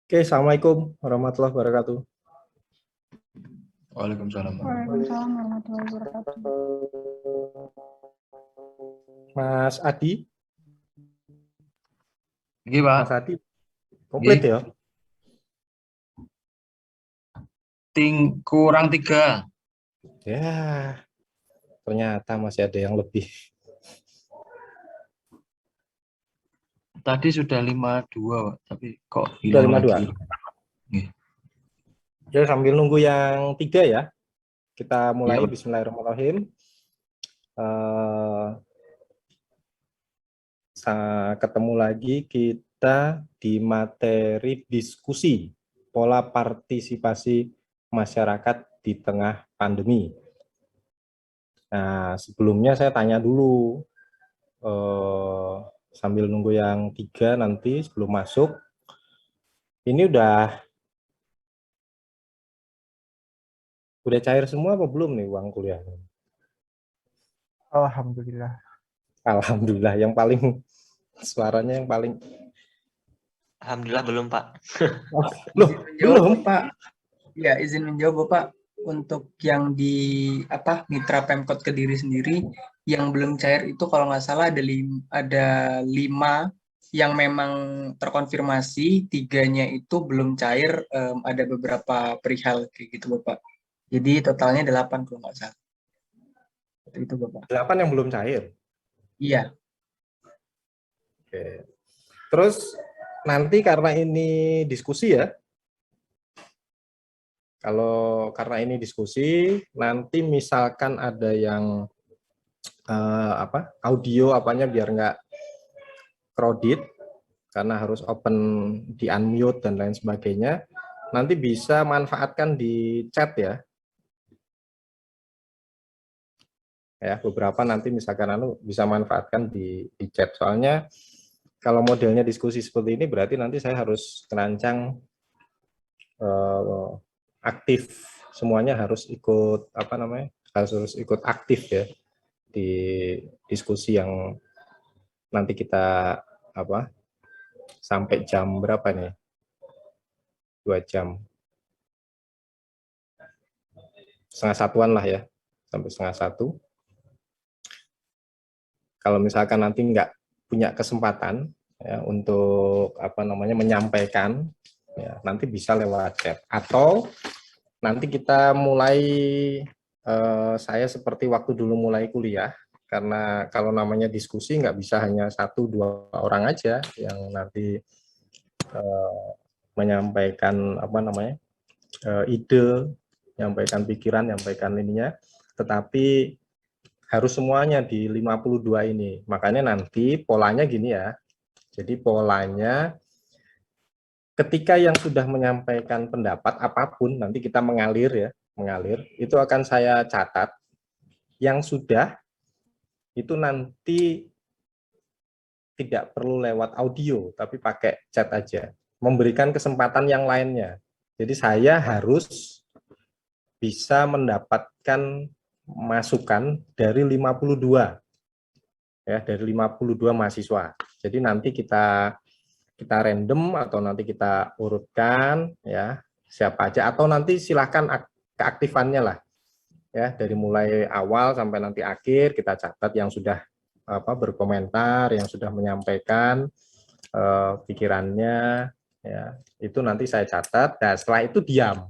Oke, Assalamualaikum warahmatullahi wabarakatuh. Waalaikumsalam. Waalaikumsalam warahmatullahi wabarakatuh. Mas Adi, Iki, Pak. Mas Adi, komplit Nggih. ya? Kurang 3. Ya, ternyata masih ada yang lebih. Tadi sudah 52, Pak. Tapi kok Sudah hilang 52. lagi. Nggih. Ya, sambil nunggu yang 3 ya, kita mulai. Iya, Pak. Bismillahirrahmanirrahim. Ketemu lagi kita di materi diskusi pola partisipasi masyarakat di tengah pandemi. Nah, sebelumnya saya tanya dulu, sambil nunggu yang 3 nanti sebelum masuk, ini udah cair semua apa belum nih uang kuliah? Alhamdulillah. Alhamdulillah, yang paling suaranya yang paling. Alhamdulillah belum, Pak. Oh, loh, Izin menjawab belum? Bapak. Ya, izin menjawab Bapak. Untuk yang di Mitra Pemkot Kediri sendiri yang belum cair itu kalau nggak salah ada 5 yang memang terkonfirmasi, 3-nya itu belum cair, ada beberapa perihal kayak gitu Bapak. Jadi totalnya 8 kalau nggak salah. Itu Bapak. 8 yang belum cair. Iya. Oke. Terus nanti karena ini diskusi ya, kalau karena ini diskusi, nanti misalkan ada yang audio apanya biar nggak crowded, karena harus open di unmute dan lain sebagainya, nanti bisa manfaatkan di chat ya. Ya, beberapa nanti misalkan bisa manfaatkan di chat. Soalnya kalau modelnya diskusi seperti ini berarti nanti saya harus terancang aktif, semuanya harus ikut harus ikut aktif ya di diskusi yang nanti kita sampai jam berapa nih, 2 jam, setengah satuan lah ya, sampai setengah satu. Kalau misalkan nanti nggak punya kesempatan ya, untuk menyampaikan ya, nanti bisa lewat chat atau nanti kita mulai, saya seperti waktu dulu mulai kuliah, karena kalau namanya diskusi nggak bisa hanya 1-2 orang aja yang nanti menyampaikan ide, menyampaikan pikiran, menyampaikan ininya, tetapi harus semuanya di 52 ini. Makanya nanti polanya gini ya. Jadi polanya ketika yang sudah menyampaikan pendapat apapun, nanti kita mengalir, itu akan saya catat. Yang sudah, itu nanti tidak perlu lewat audio, tapi pakai chat aja. Memberikan kesempatan yang lainnya. Jadi saya harus bisa mendapatkan masukan dari 52. Ya, dari 52 mahasiswa. Jadi nanti kita random atau nanti kita urutkan ya siapa aja, atau nanti silahkan keaktifannya lah ya, dari mulai awal sampai nanti akhir kita catat yang sudah berkomentar, yang sudah menyampaikan pikirannya ya, itu nanti saya catat. Nah, setelah itu diam.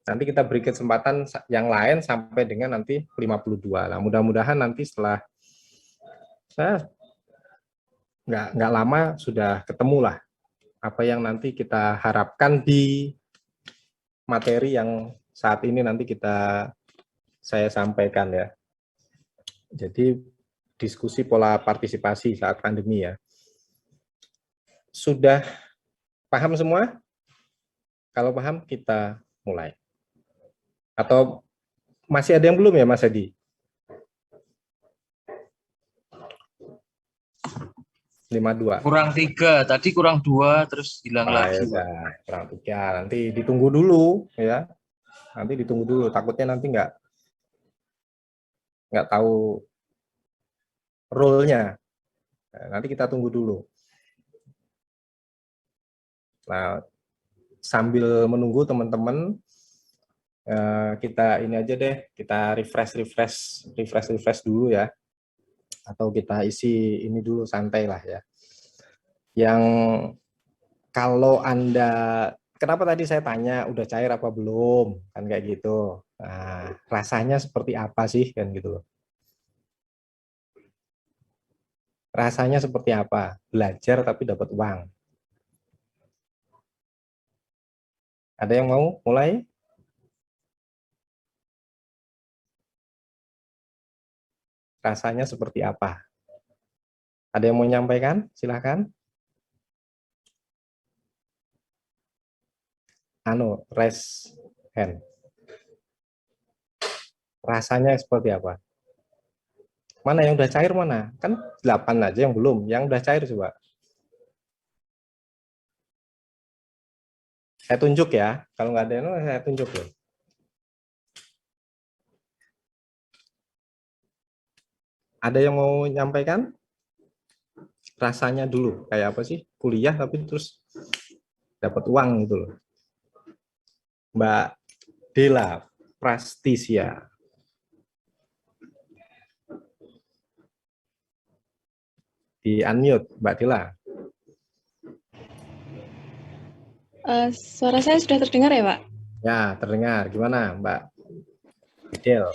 Nanti kita beri kesempatan yang lain sampai dengan nanti 52. Nah, mudah-mudahan nanti setelah saya nggak lama sudah ketemu lah apa yang nanti kita harapkan di materi yang saat ini nanti saya sampaikan ya. Jadi diskusi pola partisipasi saat pandemi ya. Sudah paham semua? Kalau paham kita mulai. Atau masih ada yang belum ya Mas Edi? 52. Kurang 3. Tadi kurang 2 terus hilang lagi. Ya, kurang 3. Nanti ditunggu dulu ya. Nanti ditunggu dulu. Takutnya nanti nggak tahu role-nya. Nanti kita tunggu dulu. Nah, sambil menunggu teman-teman, kita ini aja deh, kita refresh dulu ya, atau kita isi ini dulu santai lah ya. Yang kalau Anda, kenapa tadi saya tanya udah cair apa belum, kan kayak gitu. Nah, rasanya seperti apa sih kan gitu loh. Rasanya seperti apa? Belajar tapi dapat uang. Ada yang mau mulai? Rasanya seperti apa? Ada yang mau menyampaikan? Silahkan. Raise hand. Rasanya seperti apa? Mana yang udah cair mana? Kan 8 aja yang belum. Yang udah cair coba. Saya tunjuk ya. Kalau nggak ada yang saya tunjuk loh. Ada yang mau menyampaikan? Rasanya dulu kayak apa sih? Kuliah tapi terus dapat uang gitu loh. Mbak Dela Prastisia. Di unmute, Mbak Dela. Suara saya sudah terdengar ya, Pak? Ya, terdengar. Gimana, Mbak Del?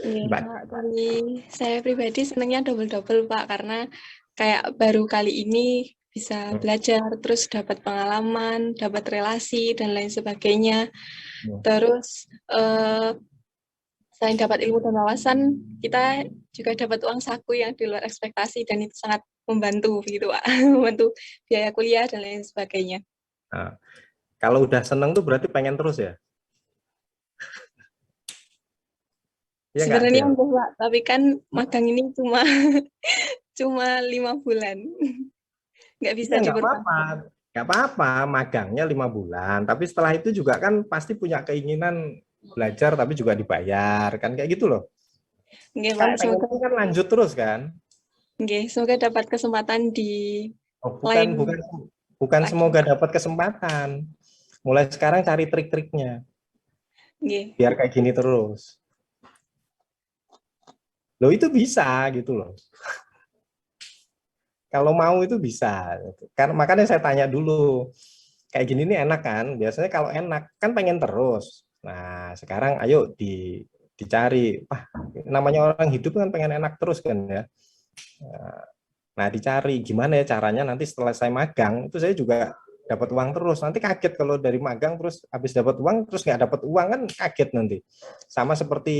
Iya, Mbak. Pak. Dari saya pribadi senangnya double-double, Pak, karena kayak baru kali ini bisa belajar, terus dapat pengalaman, dapat relasi, dan lain sebagainya. Terus, selain dapat ilmu dan wawasan, kita juga dapat uang saku yang di luar ekspektasi, dan itu sangat membantu, gitu, Pak. Membantu biaya kuliah, dan lain sebagainya. Nah, kalau udah seneng tuh berarti pengen terus ya? Ya nggak, Sebenarnya Del? enggak, Pak, tapi kan magang ini cuma 5 bulan. Nggak bisa Ya nggak diperpanjang. apa-apa. Nggak apa-apa, magangnya 5 bulan. Tapi setelah itu juga kan pasti punya keinginan belajar tapi juga dibayar. Kan kayak gitu loh. Nggih, Kan Pak, pengen semoga kan lanjut terus kan? dapat kesempatan di Oh, lain bukan lagi. semoga dapat kesempatan. Mulai sekarang cari trik-triknya. Nggih. Biar kayak gini terus. Loh itu bisa gitu loh. Kalau mau itu bisa. Karena makanya saya tanya dulu. Kayak gini nih enak kan? Biasanya kalau enak kan pengen terus. Nah, sekarang ayo dicari. Wah, namanya orang hidup kan pengen enak terus kan ya. Nah, dicari gimana ya caranya nanti setelah saya magang itu saya juga dapat uang terus. Nanti kaget kalau dari magang terus habis dapat uang terus nggak dapat uang kan kaget nanti. Sama seperti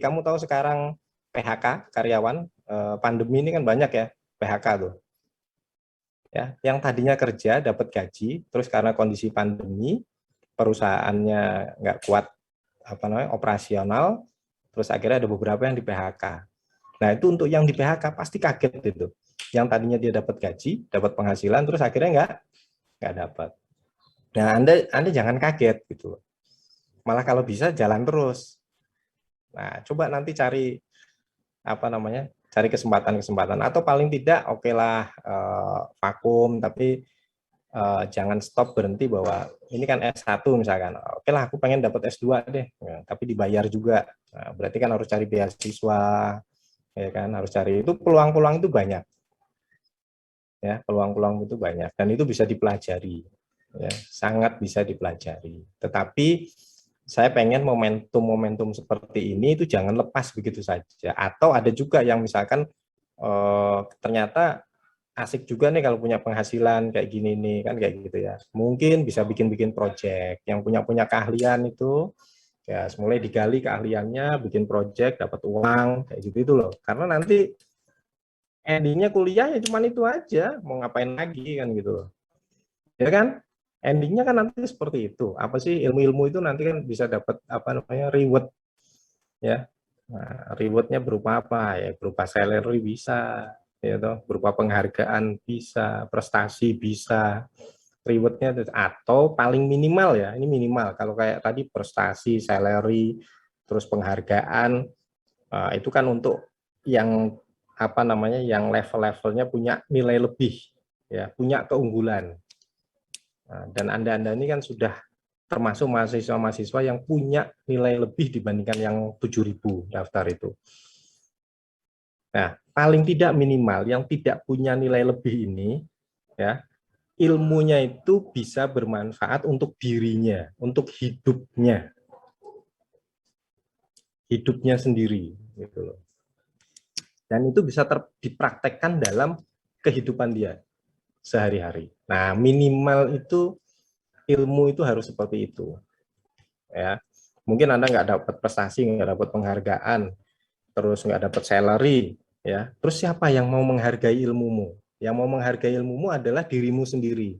kamu tahu sekarang PHK karyawan, pandemi ini kan banyak ya PHK tuh. Ya, yang tadinya kerja dapat gaji, terus karena kondisi pandemi perusahaannya nggak kuat operasional, terus akhirnya ada beberapa yang di PHK. Nah itu untuk yang di PHK pasti kaget itu. Yang tadinya dia dapat gaji, dapat penghasilan, terus akhirnya nggak dapat. Nah Anda jangan kaget gitu. Malah kalau bisa jalan terus. Nah coba nanti cari cari kesempatan-kesempatan atau paling tidak oke lah vakum tapi jangan stop berhenti bahwa ini kan S1 misalkan. Oke lah aku pengen dapat S2 deh, ya, tapi dibayar juga. Nah, berarti kan harus cari beasiswa, ya kan harus cari itu peluang-peluang itu banyak. Ya, peluang-peluang itu banyak dan itu bisa dipelajari. Ya, sangat bisa dipelajari. Tetapi saya pengen momentum-momentum seperti ini itu jangan lepas begitu saja. Atau ada juga yang misalkan ternyata asik juga nih kalau punya penghasilan kayak gini nih kan kayak gitu ya. Mungkin bisa bikin-bikin project yang punya keahlian itu ya mulai digali keahliannya, bikin project dapat uang kayak gitu itu loh. Karena nanti endingnya kuliah ya cuma itu aja, mau ngapain lagi kan gitu loh. Ya kan? Endingnya kan nanti seperti itu. Apa sih ilmu-ilmu itu nanti kan bisa dapat reward ya. Nah, rewardnya berupa apa ya? Berupa salary bisa, ya toh, berupa penghargaan bisa, prestasi bisa, rewardnya atau paling minimal ya, ini minimal kalau kayak tadi prestasi, salary, terus penghargaan itu kan untuk yang yang level-levelnya punya nilai lebih, ya, punya keunggulan. Nah, dan Anda ini kan sudah termasuk mahasiswa-mahasiswa yang punya nilai lebih dibandingkan yang 7.000 daftar itu. Nah, paling tidak minimal yang tidak punya nilai lebih ini, ya, ilmunya itu bisa bermanfaat untuk dirinya, untuk hidupnya sendiri, gitu loh. Dan itu bisa dipraktekkan dalam kehidupan dia sehari-hari. Nah, minimal itu ilmu itu harus seperti itu, ya. Mungkin Anda nggak dapat prestasi, nggak dapat penghargaan, terus nggak dapat salary, ya. Terus siapa yang mau menghargai ilmumu? Yang mau menghargai ilmumu adalah dirimu sendiri,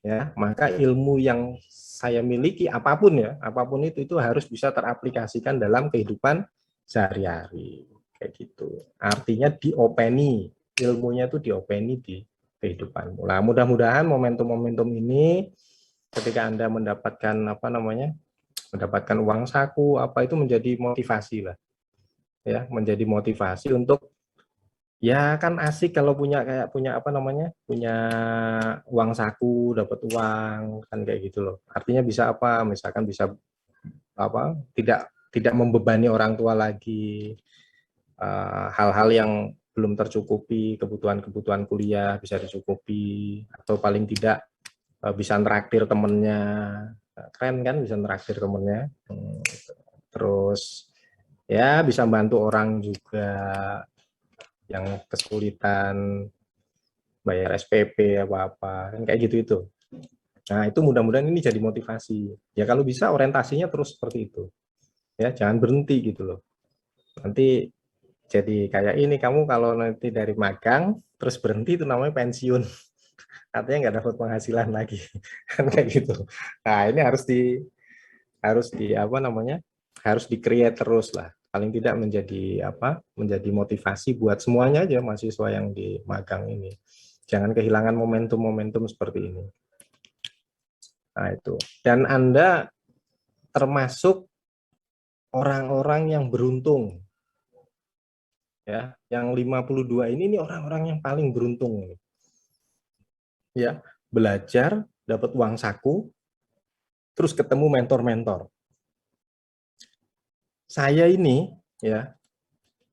ya. Maka ilmu yang saya miliki apapun ya, apapun itu harus bisa teraplikasikan dalam kehidupan sehari-hari, kayak gitu. Artinya diopeni, ilmunya itu diopeni di kehidupan. Nah, mudah-mudahan momentum-momentum ini ketika Anda mendapatkan mendapatkan uang saku itu menjadi motivasi lah, ya, menjadi motivasi untuk, ya kan asik kalau punya punya uang saku, dapat uang kan kayak gitu loh. Artinya bisa misalkan bisa tidak membebani orang tua lagi, hal-hal yang belum tercukupi, kebutuhan kuliah bisa dicukupi, atau paling tidak bisa nraktir temennya, keren kan bisa nraktir temennya. Terus ya bisa bantu orang juga yang kesulitan bayar SPP apa kan kayak gitu itu. Nah, itu mudah-mudahan ini jadi motivasi. Ya kalau bisa orientasinya terus seperti itu. Ya, jangan berhenti gitu loh. Nanti jadi kayak ini, kamu kalau nanti dari magang terus berhenti itu namanya pensiun. Artinya nggak dapat penghasilan lagi. Kan kayak gitu. Nah, ini harus harus di-create terus lah. Paling tidak menjadi motivasi buat semuanya aja mahasiswa yang di magang ini. Jangan kehilangan momentum-momentum seperti ini. Nah, itu. Dan Anda termasuk orang-orang yang beruntung. Ya, yang 52 ini orang-orang yang paling beruntung. Ya, belajar, dapat uang saku, terus ketemu mentor-mentor. Saya ini ya,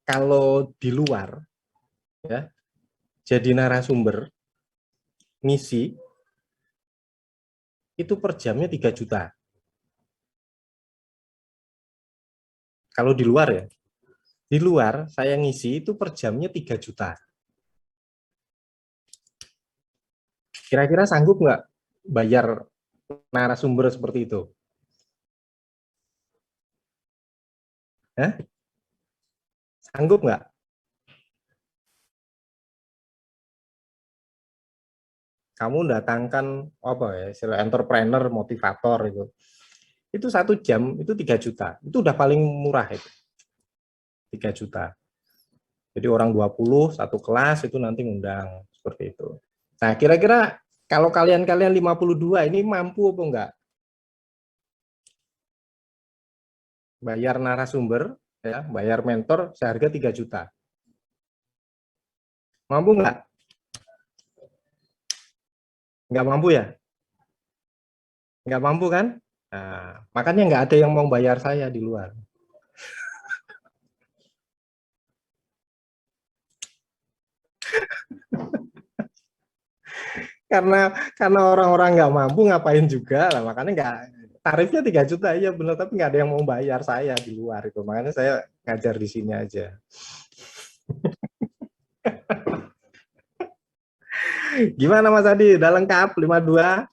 kalau di luar ya, jadi narasumber ngisi itu per jamnya 3 juta. Kalau di luar ya. Di luar saya ngisi itu per jamnya 3 juta. Kira-kira sanggup nggak bayar narasumber seperti itu? Hah? Sanggup nggak? Kamu datangkan istilah entrepreneur, motivator itu 1 jam itu 3 juta. Itu udah paling murah itu. 3 juta. Jadi orang 20 satu kelas itu nanti ngundang seperti itu. Nah, kira-kira kalau kalian-kalian 52 ini mampu apa enggak? Bayar narasumber, ya, bayar mentor seharga 3 juta. Mampu enggak? Enggak mampu ya? Enggak mampu kan? Nah, makanya enggak ada yang mau bayar saya di luar. karena orang-orang nggak mampu ngapain juga lah, makanya nggak, tarifnya 3 juta ya benar, tapi nggak ada yang mau bayar saya di luar itu, makanya saya ngajar di sini aja. Gimana Mas Adi, udah lengkap 52?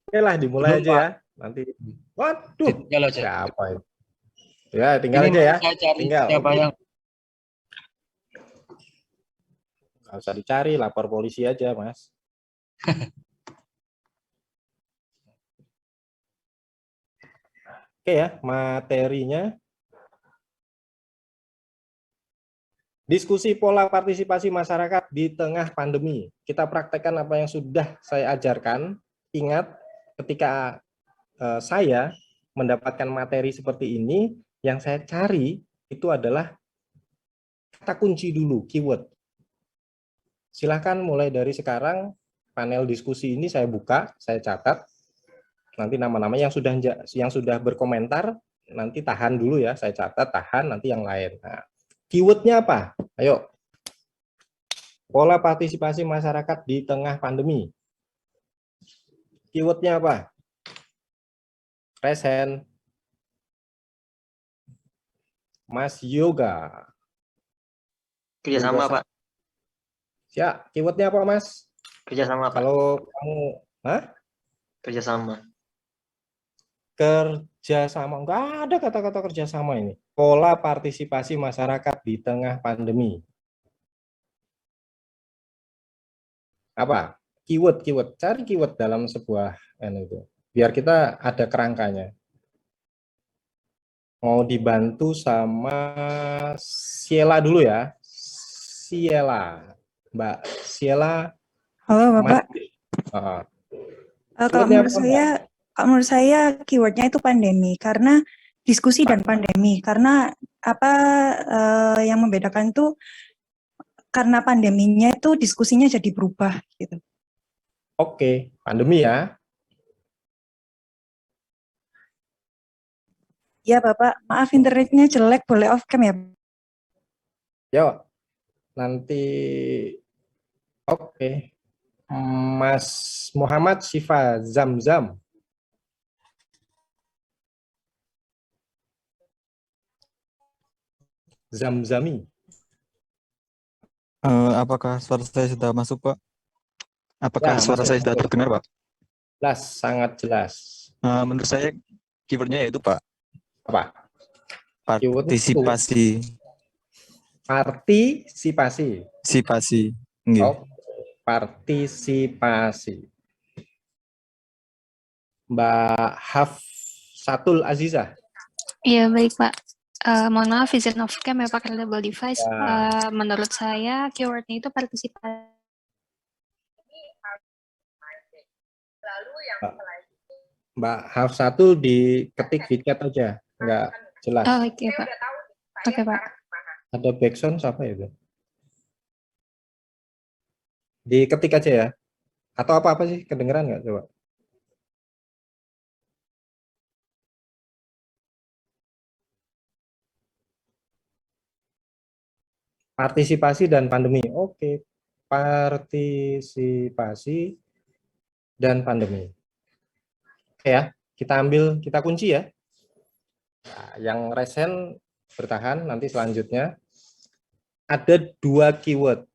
Oke lah, dimulai aja ya nanti. Waduh, Tinggal aja. siapa itu ya, tinggal Ini aja ya, saya cari tinggal, siapa yang nggak usah dicari, lapor polisi aja Mas. Oke ya, materinya diskusi pola partisipasi masyarakat di tengah pandemi. Kita praktekkan apa yang sudah saya ajarkan. Ingat, ketika saya mendapatkan materi seperti ini, yang saya cari itu adalah kata kunci dulu, keyword. Silahkan mulai dari sekarang panel diskusi ini saya buka, saya catat. Nanti nama-nama yang sudah berkomentar nanti tahan dulu ya, saya catat, tahan, nanti yang lain. Nah, keywordnya apa? Ayo. Pola partisipasi masyarakat di tengah pandemi. Keywordnya apa? Raise hand. Mas Yoga. Kerjasama, Yoga. Pak. Ya, keywordnya apa, Mas? Kerjasama, Pak. Kalau kamu, Kerjasama. kerjasama, enggak ada kata-kata kerjasama ini. Pola partisipasi masyarakat di tengah pandemi. Apa? Keyword. Cari keyword dalam sebuah itu. Biar kita ada kerangkanya. Mau dibantu sama Siela dulu ya. Siela. Mbak Siela. Halo Bapak. Kalau menurut saya keywordnya itu pandemi, karena diskusi dan pandemi, karena yang membedakan itu karena pandeminya itu diskusinya jadi berubah gitu. Oke, pandemi ya. Ya Bapak, maaf internetnya jelek, boleh off cam ya? Yuk, nanti oke. Mas Muhammad Syifa Zamzam. Zamzami. Apakah suara saya sudah masuk, Pak? Apakah Ya, suara saya sudah terdengar, Pak? Jelas, sangat jelas. Menurut saya keywordnya yaitu, Pak, Apa? partisipasi. Partisipasi. Nggih. Oh, partisipasi. Mbak Hafsatul Azizah. Iya, baik Pak. Mohon maaf, izin off cam ya Pak, karena double device. Ya. Menurut saya keywordnya itu partisipasi. Mbak Hafsatul diketik di chat aja, nggak jelas. Oh, oke Pak. Oke Pak. Ada backsound siapa itu? Diketik aja ya. Atau apa sih, kedengeran nggak coba? Partisipasi dan pandemi. Oke, partisipasi dan pandemi. Oke ya, kita kunci ya. Nah, yang resen bertahan, nanti selanjutnya ada 2 keyword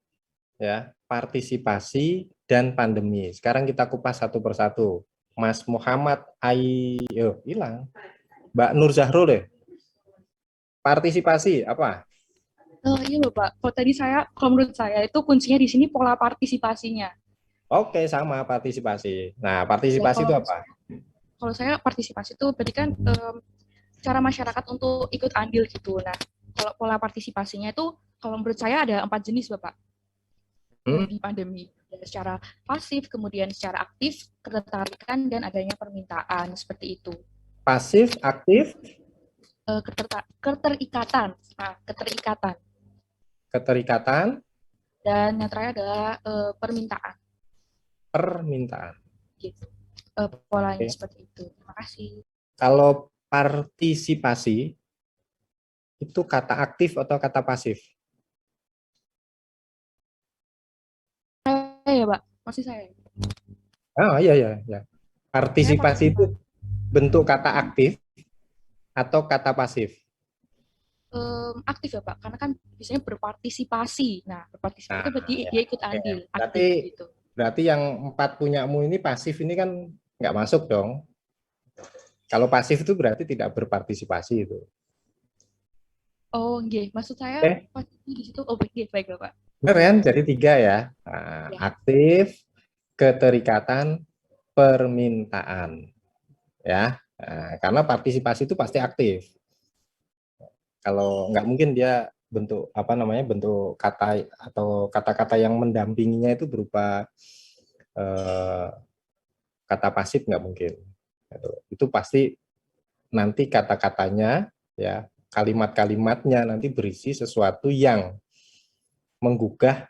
ya, partisipasi dan pandemi. Sekarang kita kupas satu persatu. Mas Muhammad ayo hilang. Mbak Nur Zahrul deh. Partisipasi apa? Iya Bapak, kalau menurut saya itu kuncinya di sini pola partisipasinya. Oke, sama partisipasi. Nah, partisipasi itu apa? Kalau saya partisipasi itu berarti kan cara masyarakat untuk ikut andil gitu. Nah, kalau pola partisipasinya itu kalau menurut saya ada 4 jenis Bapak di pandemi. Ada secara pasif, kemudian secara aktif, ketertarikan, dan adanya permintaan seperti itu. Pasif, aktif, keterikatan. Nah, keterikatan, dan yang terakhir adalah permintaan. Gitu. Polanya seperti itu. Terima kasih. Kalau partisipasi itu kata aktif atau kata pasif? Ya Pak, masih saya. Iya. Partisipasi itu bentuk kata aktif atau kata pasif? Aktif ya Pak, karena kan biasanya berpartisipasi. Nah, berpartisipasi itu berarti dia ikut andil. Berarti yang 4 punyamu ini pasif ini kan nggak masuk dong. Kalau pasif itu berarti tidak berpartisipasi itu. Oh, nggih. Maksud saya pasif di situ. Oh, baik Pak. Benar kan? Jadi 3 ya. Nah, ya. Aktif, keterikatan, permintaan. Ya. Nah, karena partisipasi itu pasti aktif. Kalau nggak mungkin dia bentuk bentuk kata atau kata-kata yang mendampinginya itu berupa kata pasif, nggak mungkin. Itu pasti nanti kata-katanya ya, kalimat-kalimatnya nanti berisi sesuatu yang menggugah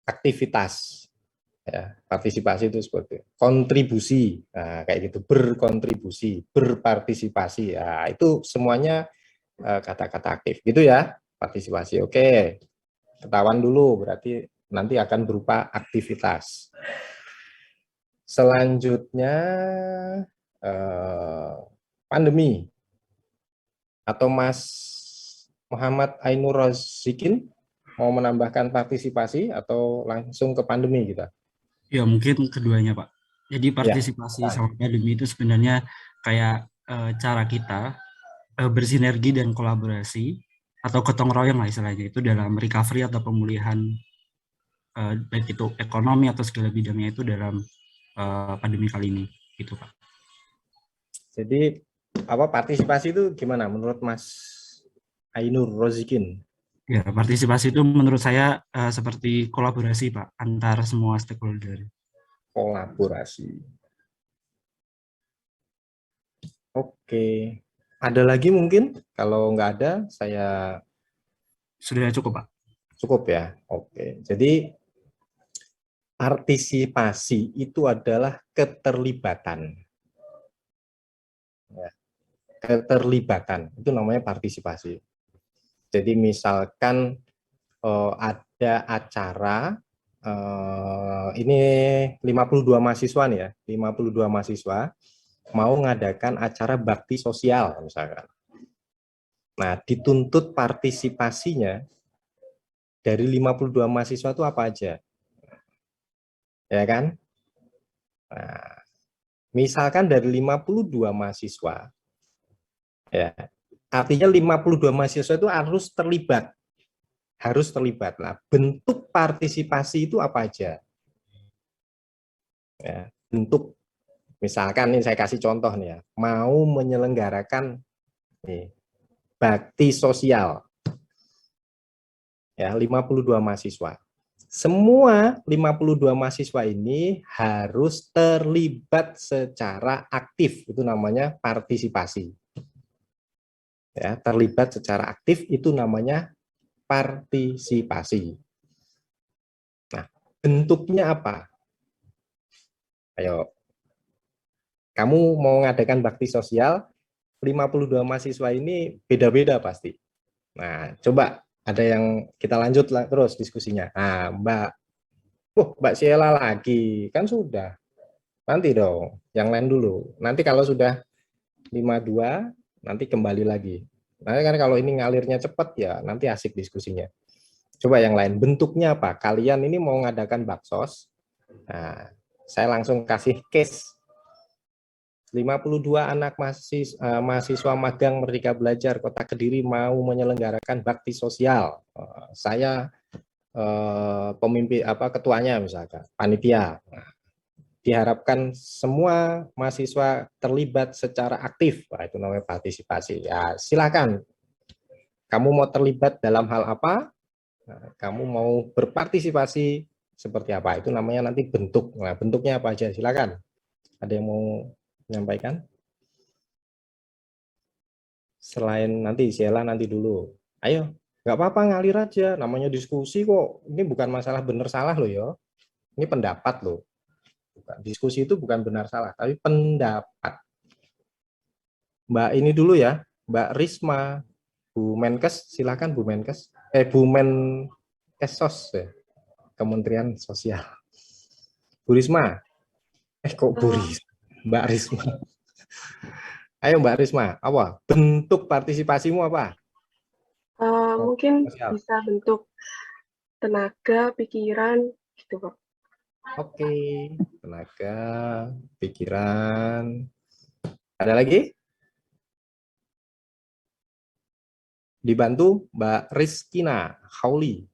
aktivitas. Ya, partisipasi itu seperti kontribusi, nah, kayak gitu, berkontribusi, berpartisipasi, ya, itu semuanya kata-kata aktif, gitu ya, partisipasi. Oke, ketahuan dulu, berarti nanti akan berupa aktivitas. Selanjutnya pandemi, atau Mas Muhammad Ainur Rozikin mau menambahkan partisipasi atau langsung ke pandemi kita? Ya, mungkin keduanya, Pak. Jadi partisipasi sama pandemi itu sebenarnya kayak cara kita bersinergi dan kolaborasi atau gotong royong lah istilahnya itu dalam recovery atau pemulihan baik itu ekonomi atau segala bidangnya itu dalam pandemi kali ini, gitu, Pak. Jadi apa partisipasi itu gimana menurut Mas Ainur Rozikin? Ya, partisipasi itu menurut saya seperti kolaborasi, Pak, antar semua stakeholder. Kolaborasi. Oke. Ada lagi mungkin? Kalau nggak ada, saya... Sudah cukup, Pak. Cukup ya? Oke. Jadi, partisipasi itu adalah keterlibatan. Ya. Keterlibatan, itu namanya partisipasi. Jadi, misalkan ada acara, ini 52 mahasiswa nih ya, 52 mahasiswa mau mengadakan acara bakti sosial misalkan. Nah, dituntut partisipasinya dari 52 mahasiswa itu apa aja? Ya kan? Nah, misalkan dari 52 mahasiswa, ya, artinya 52 mahasiswa itu harus terlibat. Harus terlibat. Nah, bentuk partisipasi itu apa aja? Ya, bentuk, misalkan nih saya kasih contoh nih ya, mau menyelenggarakan nih, bakti sosial. Ya, 52 mahasiswa. Semua 52 mahasiswa ini harus terlibat secara aktif, itu namanya partisipasi. Ya, terlibat secara aktif itu namanya partisipasi. Nah, bentuknya apa? Ayo, kamu mau mengadakan bakti sosial, 52 mahasiswa ini beda-beda pasti. Nah, coba ada yang kita lanjut terus diskusinya. Nah, Mbak Sheila lagi, kan sudah. Nanti dong, yang lain dulu. Nanti kalau sudah 52, nanti kembali lagi. Nah, kan kalau ini ngalirnya cepat ya, nanti asik diskusinya. Coba yang lain, bentuknya apa? Kalian ini mau mengadakan baksos. Nah, saya langsung kasih case. 52 anak mahasiswa magang Merdeka Belajar Kota Kediri mau menyelenggarakan bakti sosial. Saya pemimpin ketuanya misalkan, panitia. Nah, diharapkan semua mahasiswa terlibat secara aktif. Nah, itu namanya partisipasi. Ya, silakan. Kamu mau terlibat dalam hal apa? Nah, kamu mau berpartisipasi seperti apa? Itu namanya nanti bentuk. Nah, bentuknya apa aja? Silakan. Ada yang mau menyampaikan? Selain nanti Sheila nanti dulu. Ayo, nggak apa-apa ngalir aja. Namanya diskusi kok. Ini bukan masalah benar salah loh ya. Ini pendapat loh. Diskusi itu bukan benar salah, tapi pendapat. Mbak ini dulu ya, Mbak Risma, Bu Menkes, silakan Bu Menkes. Bu Menkesos ya, Kementerian Sosial. Bu Risma. Kok Bu Risma? Mbak Risma. Ayo Mbak Risma, apa? Bentuk partisipasimu apa? Mungkin bisa bentuk tenaga, pikiran, gitu Pak. Oke, tenaga, pikiran. Ada lagi? Dibantu Mbak Rizkina Hauli.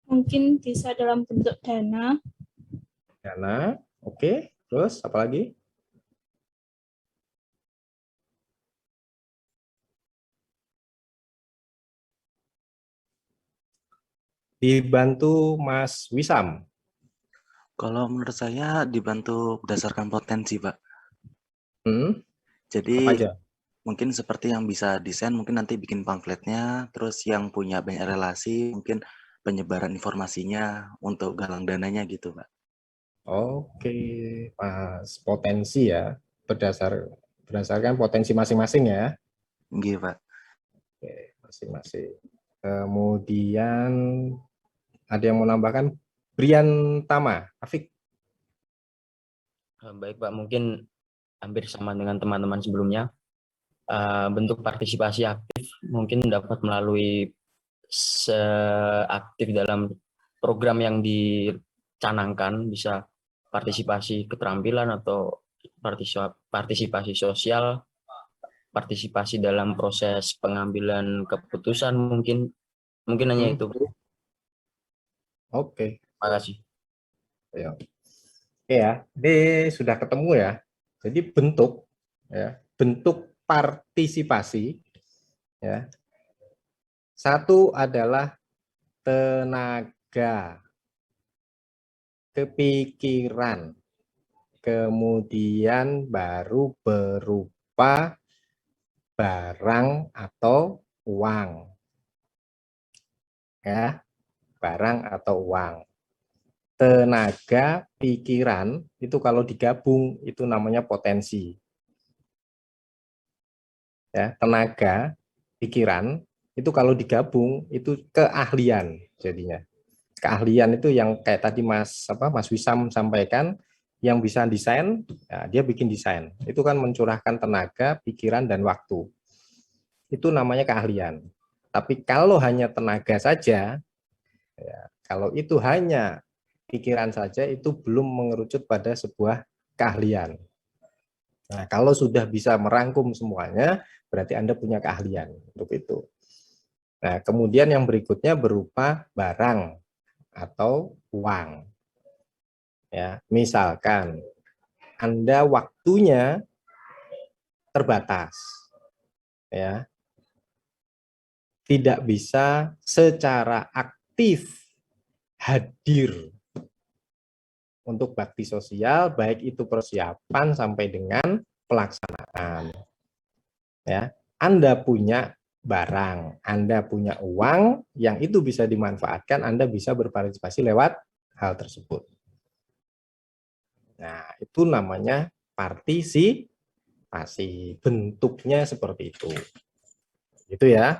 Mungkin bisa dalam bentuk dana. Dana, oke. Terus apa lagi? Dibantu Mas Wisam. Kalau menurut saya dibantu berdasarkan potensi, Pak. Apa Jadi aja? mungkin seperti yang bisa desain, mungkin nanti bikin pamfletnya, terus yang punya banyak relasi, mungkin penyebaran informasinya untuk galang dananya gitu, Pak. Oke, Mas. Potensi ya, berdasarkan potensi masing-masing ya. Gitu, Pak. Oke, masing-masing. Kemudian ada yang mau nambahkan? Brian Tama, Afik. Baik Pak, mungkin hampir sama dengan teman-teman sebelumnya. Bentuk partisipasi aktif mungkin dapat melalui aktif dalam program yang dicanangkan, bisa partisipasi keterampilan atau partisipasi sosial, partisipasi dalam proses pengambilan keputusan, mungkin hanya itu. Oke. Terima kasih. Ya. Oke ya, ini sudah ketemu ya. Jadi bentuk partisipasi ya. Satu adalah tenaga, kepikiran, kemudian baru berupa barang atau uang. Ya, barang atau uang. Tenaga, pikiran, itu kalau digabung itu namanya potensi. Ya, tenaga, pikiran, itu kalau digabung itu keahlian jadinya. Keahlian itu yang kayak tadi Mas Wisam sampaikan, yang bisa desain, ya, dia bikin desain. Itu kan mencurahkan tenaga, pikiran, dan waktu. Itu namanya keahlian. Tapi kalau hanya tenaga saja, ya, kalau itu hanya pikiran saja, itu belum mengerucut pada sebuah keahlian. Nah, kalau sudah bisa merangkum semuanya, berarti Anda punya keahlian untuk itu. Nah, kemudian yang berikutnya berupa barang atau uang. Ya, misalkan Anda waktunya terbatas, ya, tidak bisa secara aktif hadir untuk bakti sosial, baik itu persiapan sampai dengan pelaksanaan. Ya, Anda punya barang, Anda punya uang, yang itu bisa dimanfaatkan, Anda bisa berpartisipasi lewat hal tersebut. Nah, itu namanya partisipasi. Bentuknya seperti itu. Gitu ya.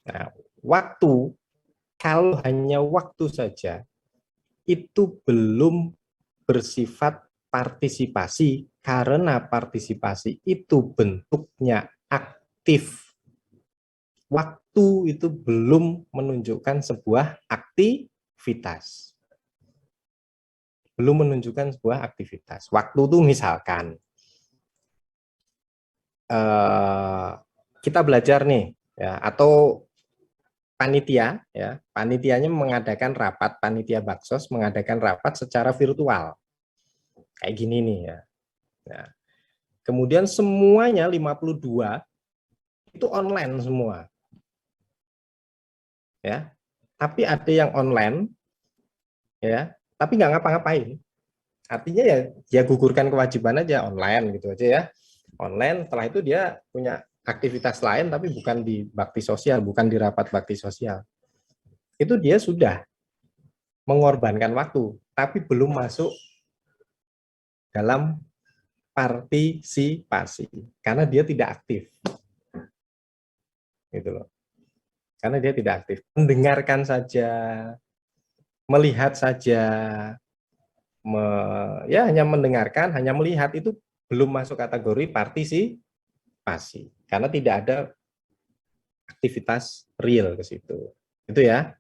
Nah, waktu, kalau hanya waktu saja, itu belum bersifat partisipasi, karena partisipasi itu bentuknya aktif. Waktu itu belum menunjukkan sebuah aktivitas. Belum menunjukkan sebuah aktivitas. Waktu itu misalkan kita belajar nih, ya, atau panitia, ya, panitianya mengadakan rapat, panitia Baksos mengadakan rapat secara virtual. Kayak gini nih ya. Nah, kemudian semuanya 52 itu online semua. Ya. Tapi ada yang online, ya, tapi nggak ngapa-ngapain. Artinya ya gugurkan kewajiban aja, online gitu aja ya. Online, setelah itu dia punya aktivitas lain tapi bukan di bakti sosial, bukan di rapat bakti sosial. Itu dia sudah mengorbankan waktu, tapi belum masuk dalam partisipasi karena dia tidak aktif. Gitu loh. Karena dia tidak aktif. Mendengarkan saja, melihat saja, ya hanya mendengarkan, hanya melihat, itu belum masuk kategori partisipasi karena tidak ada aktivitas real ke situ. Itu ya.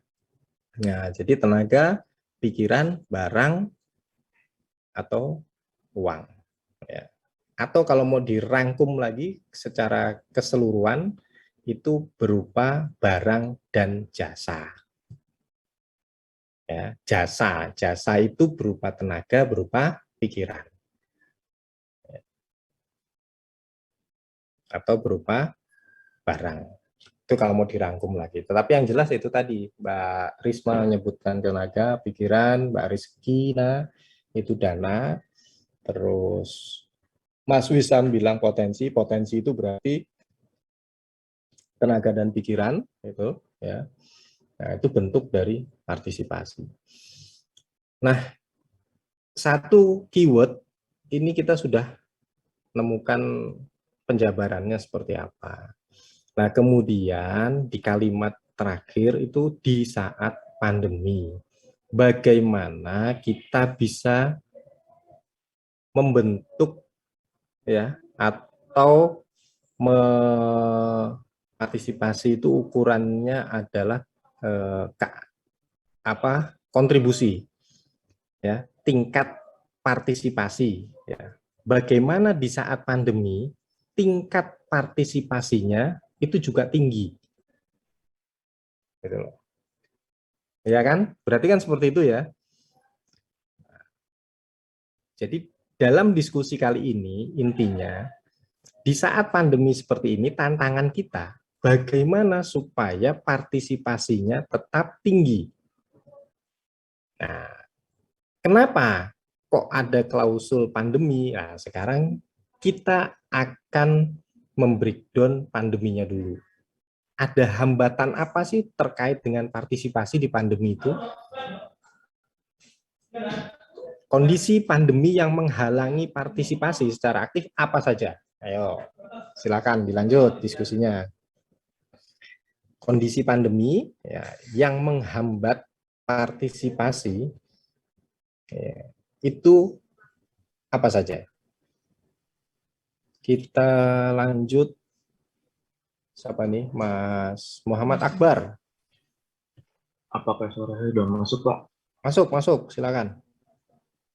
Nah, jadi tenaga, pikiran, barang, atau uang. Ya. Atau kalau mau dirangkum lagi secara keseluruhan, itu berupa barang dan jasa. Ya, jasa itu berupa tenaga, berupa pikiran. Ya. Atau berupa barang. Itu kalau mau dirangkum lagi. Tetapi yang jelas itu tadi, Mbak Risma menyebutkan tenaga, pikiran, Mbak Rizkina itu dana, terus Mas Wisam bilang potensi itu berarti tenaga dan pikiran itu ya. Nah, itu bentuk dari partisipasi. Nah, satu keyword ini kita sudah menemukan penjabarannya seperti apa. Nah, kemudian di kalimat terakhir itu di saat pandemi. Bagaimana kita bisa membentuk ya atau partisipasi itu ukurannya adalah kontribusi ya, tingkat partisipasi ya. Bagaimana di saat pandemi tingkat partisipasinya itu juga tinggi. Gitu loh. Ya kan? Berarti kan seperti itu ya. Jadi dalam diskusi kali ini intinya di saat pandemi seperti ini tantangan kita bagaimana supaya partisipasinya tetap tinggi. Nah, kenapa kok ada klausul pandemi? Nah, sekarang kita akan membreakdown pandeminya dulu. Ada hambatan apa sih terkait dengan partisipasi di pandemi itu? Kondisi pandemi yang menghalangi partisipasi secara aktif apa saja? Ayo, silakan dilanjut diskusinya. Kondisi pandemi ya, yang menghambat partisipasi ya, itu apa saja? Kita lanjut. Siapa nih? Mas Muhammad Akbar. Apakah suara saya sudah masuk, Pak? Masuk, silakan.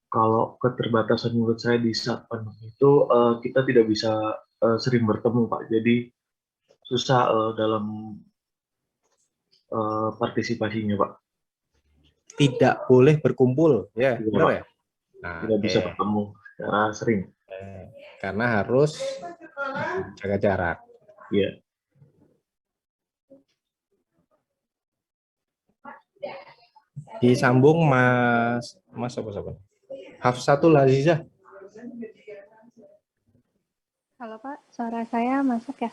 Kalau keterbatasan menurut saya di saat pandemi itu kita tidak bisa sering bertemu, Pak. Jadi susah dalam partisipasinya, Pak. Tidak boleh berkumpul, ya, Iya, benar Pak. ya? Nah, Tidak bisa bertemu secara sering. Karena harus jaga jarak. Iya. Disambung Mas apa? Hafsatul Azizah. Halo Pak, suara saya masuk ya?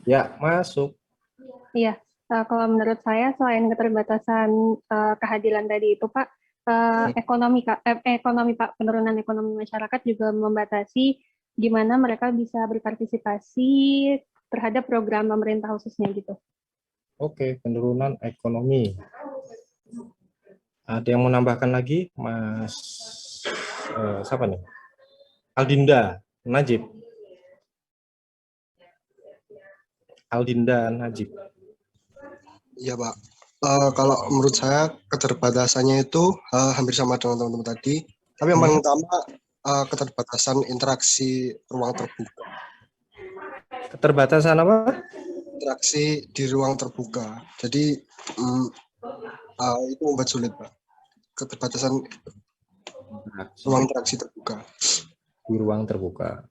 Ya, masuk. Iya, kalau menurut saya selain keterbatasan kehadiran tadi itu Pak, ekonomi Pak, penurunan ekonomi masyarakat juga membatasi di mana mereka bisa berpartisipasi terhadap program pemerintah khususnya gitu. Oke, penurunan ekonomi. Ada yang mau nambahkan lagi, Mas? Siapa nih? Aldinda Najib. Iya Pak, kalau menurut saya keterbatasannya itu hampir sama dengan teman-teman tadi, tapi yang paling utama keterbatasan interaksi ruang terbuka. Keterbatasan apa? Interaksi di ruang terbuka, jadi itu membuat sulit Pak, keterbatasan ruang interaksi terbuka. Di ruang terbuka.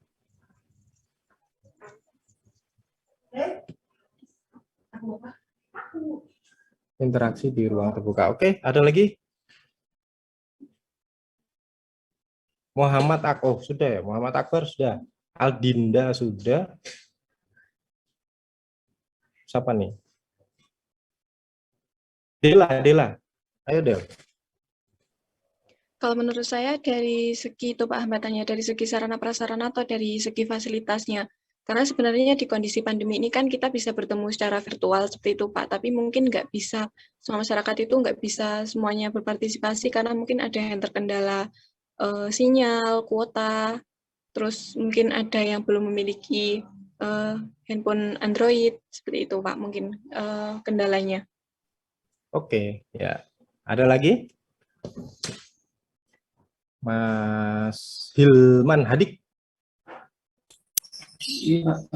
Interaksi di ruang terbuka. Oke, ada lagi? Muhammad sudah ya? Muhammad Akbar sudah. Aldinda sudah. Siapa nih? Dela. Ayo Del. Kalau menurut saya dari segi itu Pak hambatannya, dari segi sarana prasarana atau dari segi fasilitasnya. Karena sebenarnya di kondisi pandemi ini kan kita bisa bertemu secara virtual seperti itu Pak, tapi mungkin nggak bisa, semua masyarakat itu nggak bisa semuanya berpartisipasi karena mungkin ada yang terkendala sinyal, kuota, terus mungkin ada yang belum memiliki handphone Android, seperti itu Pak mungkin kendalanya. Oke, ya. Ada lagi? Mas Hilman Hadik. Iya,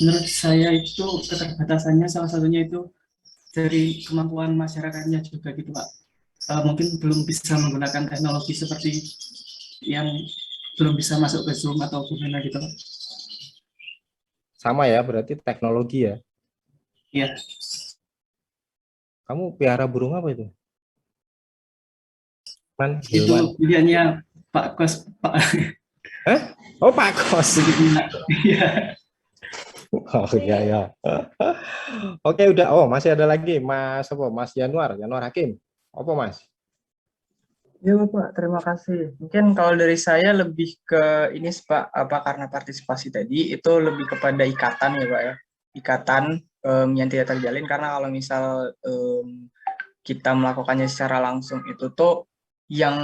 menurut saya itu keterbatasannya salah satunya itu dari kemampuan masyarakatnya juga gitu Pak. Mungkin belum bisa menggunakan teknologi seperti yang belum bisa masuk ke Zoom atau gimana gitu Pak. Sama ya, berarti teknologi ya? Iya. Kamu pelihara burung apa itu? Itu pilihannya Pak Kos, Pak. Oh Pak Kos. Iya. Oh iya ya. Oke udah. Oh masih ada lagi Mas apa? Mas Januar Hakim. Apa Mas? Ya Bapak, terima kasih. Mungkin kalau dari saya lebih ke ini Pak, apa karena partisipasi tadi itu lebih kepada ikatan ya Pak ya. Ikatan yang tidak terjalin karena kalau misal kita melakukannya secara langsung itu tuh yang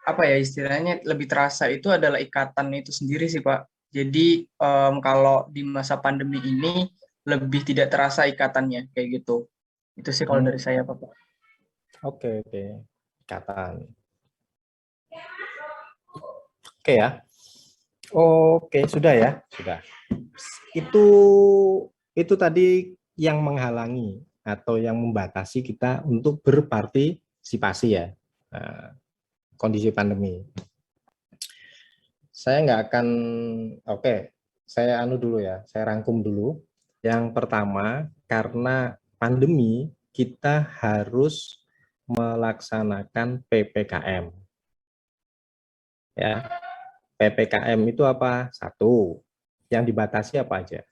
apa ya istilahnya lebih terasa itu adalah ikatan itu sendiri sih Pak. Jadi kalau di masa pandemi ini lebih tidak terasa ikatannya kayak gitu. Itu sih kalau dari saya Pak. Oke. Ikatan. Oke ya. Oke, sudah ya, sudah. Itu tadi yang menghalangi atau yang membatasi kita untuk berpartisipasi ya. Nah, kondisi pandemi. Saya nggak akan, saya dulu ya, saya rangkum dulu. Yang pertama, karena pandemi kita harus melaksanakan PPKM. Ya, PPKM itu apa? Satu, yang dibatasi apa aja?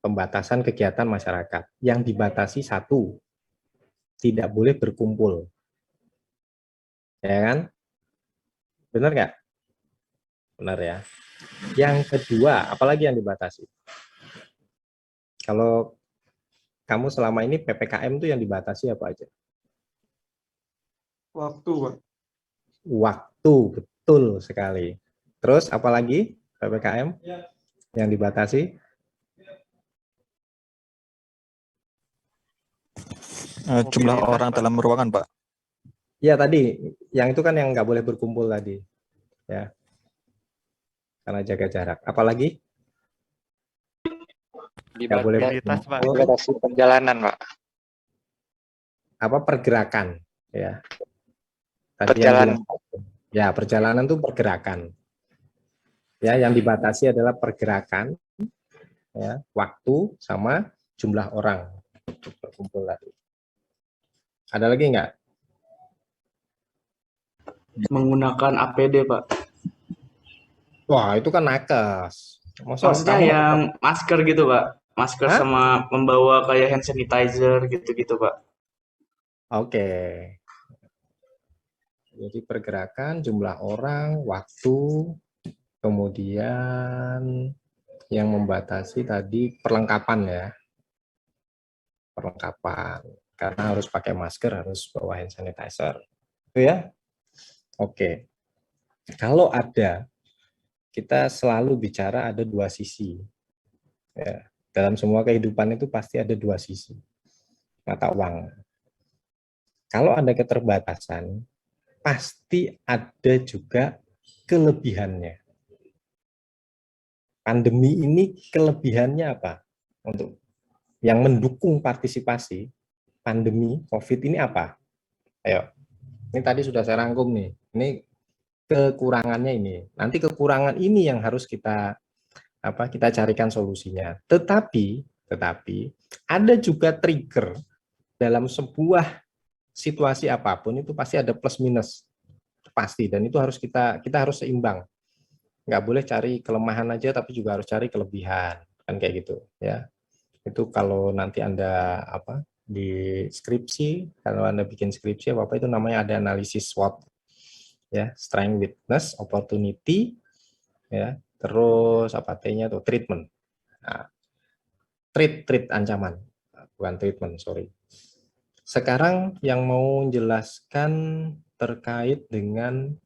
Pembatasan kegiatan masyarakat. Yang dibatasi satu, tidak boleh berkumpul. Ya kan? Benar nggak? Benar ya. Yang kedua, apalagi yang dibatasi? Kalau kamu selama ini PPKM itu yang dibatasi apa aja? Waktu, Pak. Waktu, betul sekali. Terus apalagi PPKM yang dibatasi? Jumlah orang dalam ruangan, Pak. Ya tadi, yang itu kan yang nggak boleh berkumpul tadi, ya, karena jaga jarak. Apalagi? Nggak boleh berkumpul. Batasi perjalanan, Pak. Apa pergerakan, ya. Tadi Perjalanan. Ya, perjalanan itu pergerakan. Ya, yang dibatasi adalah pergerakan, ya, waktu sama jumlah orang berkumpul tadi. Ada lagi nggak? Menggunakan APD, Pak. Wah, itu kan nakes. Maksudnya yang masker gitu, Pak. Masker Hah? sama membawa kayak hand sanitizer gitu-gitu, Pak. Oke. Jadi pergerakan, jumlah orang, waktu, kemudian yang membatasi tadi perlengkapan ya. Perlengkapan. Karena harus pakai masker, harus bawa hand sanitizer. Itu ya. Oke. Kalau ada, kita selalu bicara ada dua sisi. Ya. Dalam semua kehidupan itu pasti ada dua sisi. Mata uang. Kalau ada keterbatasan, pasti ada juga kelebihannya. Pandemi ini kelebihannya apa? Untuk yang mendukung partisipasi, pandemi COVID ini apa? Ayo, ini tadi sudah saya rangkum nih. Ini kekurangannya ini. Nanti kekurangan ini yang harus kita carikan solusinya. Tetapi ada juga trigger dalam sebuah situasi apapun itu pasti ada plus minus pasti, dan itu harus kita harus seimbang, nggak boleh cari kelemahan aja tapi juga harus cari kelebihan, kan kayak gitu ya. Itu kalau nanti Anda di skripsi, kalau Anda bikin skripsi apa itu namanya ada analisis SWOT ya, strength, weakness, opportunity ya, terus T-nya tuh treatment. Nah, treat ancaman, bukan treatment, sorry. Sekarang yang mau menjelaskan terkait dengan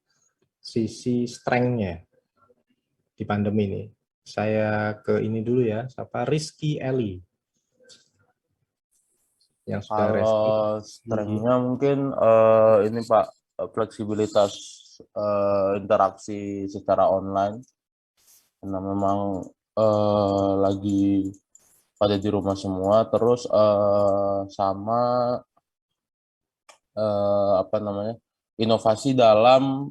sisi strength-nya di pandemi ini. Saya ke ini dulu ya, siapa? Rizky Eli. Yang sudah Kalau strength-nya mungkin ini Pak, fleksibilitas interaksi secara online. Karena memang lagi pada di rumah semua, terus sama inovasi dalam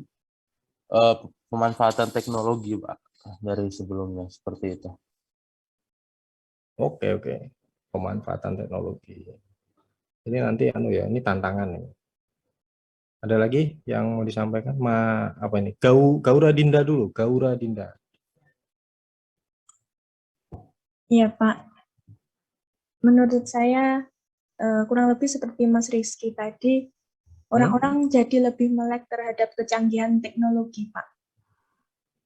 pemanfaatan teknologi, Pak, dari sebelumnya seperti itu. Oke, pemanfaatan teknologi. Ini nanti ini tantangan nih. Ada lagi yang mau disampaikan? Gaura Dinda dulu, Gaura Dinda. Iya Pak, menurut saya kurang lebih seperti Mas Rizky tadi, orang-orang jadi lebih melek terhadap kecanggihan teknologi, Pak.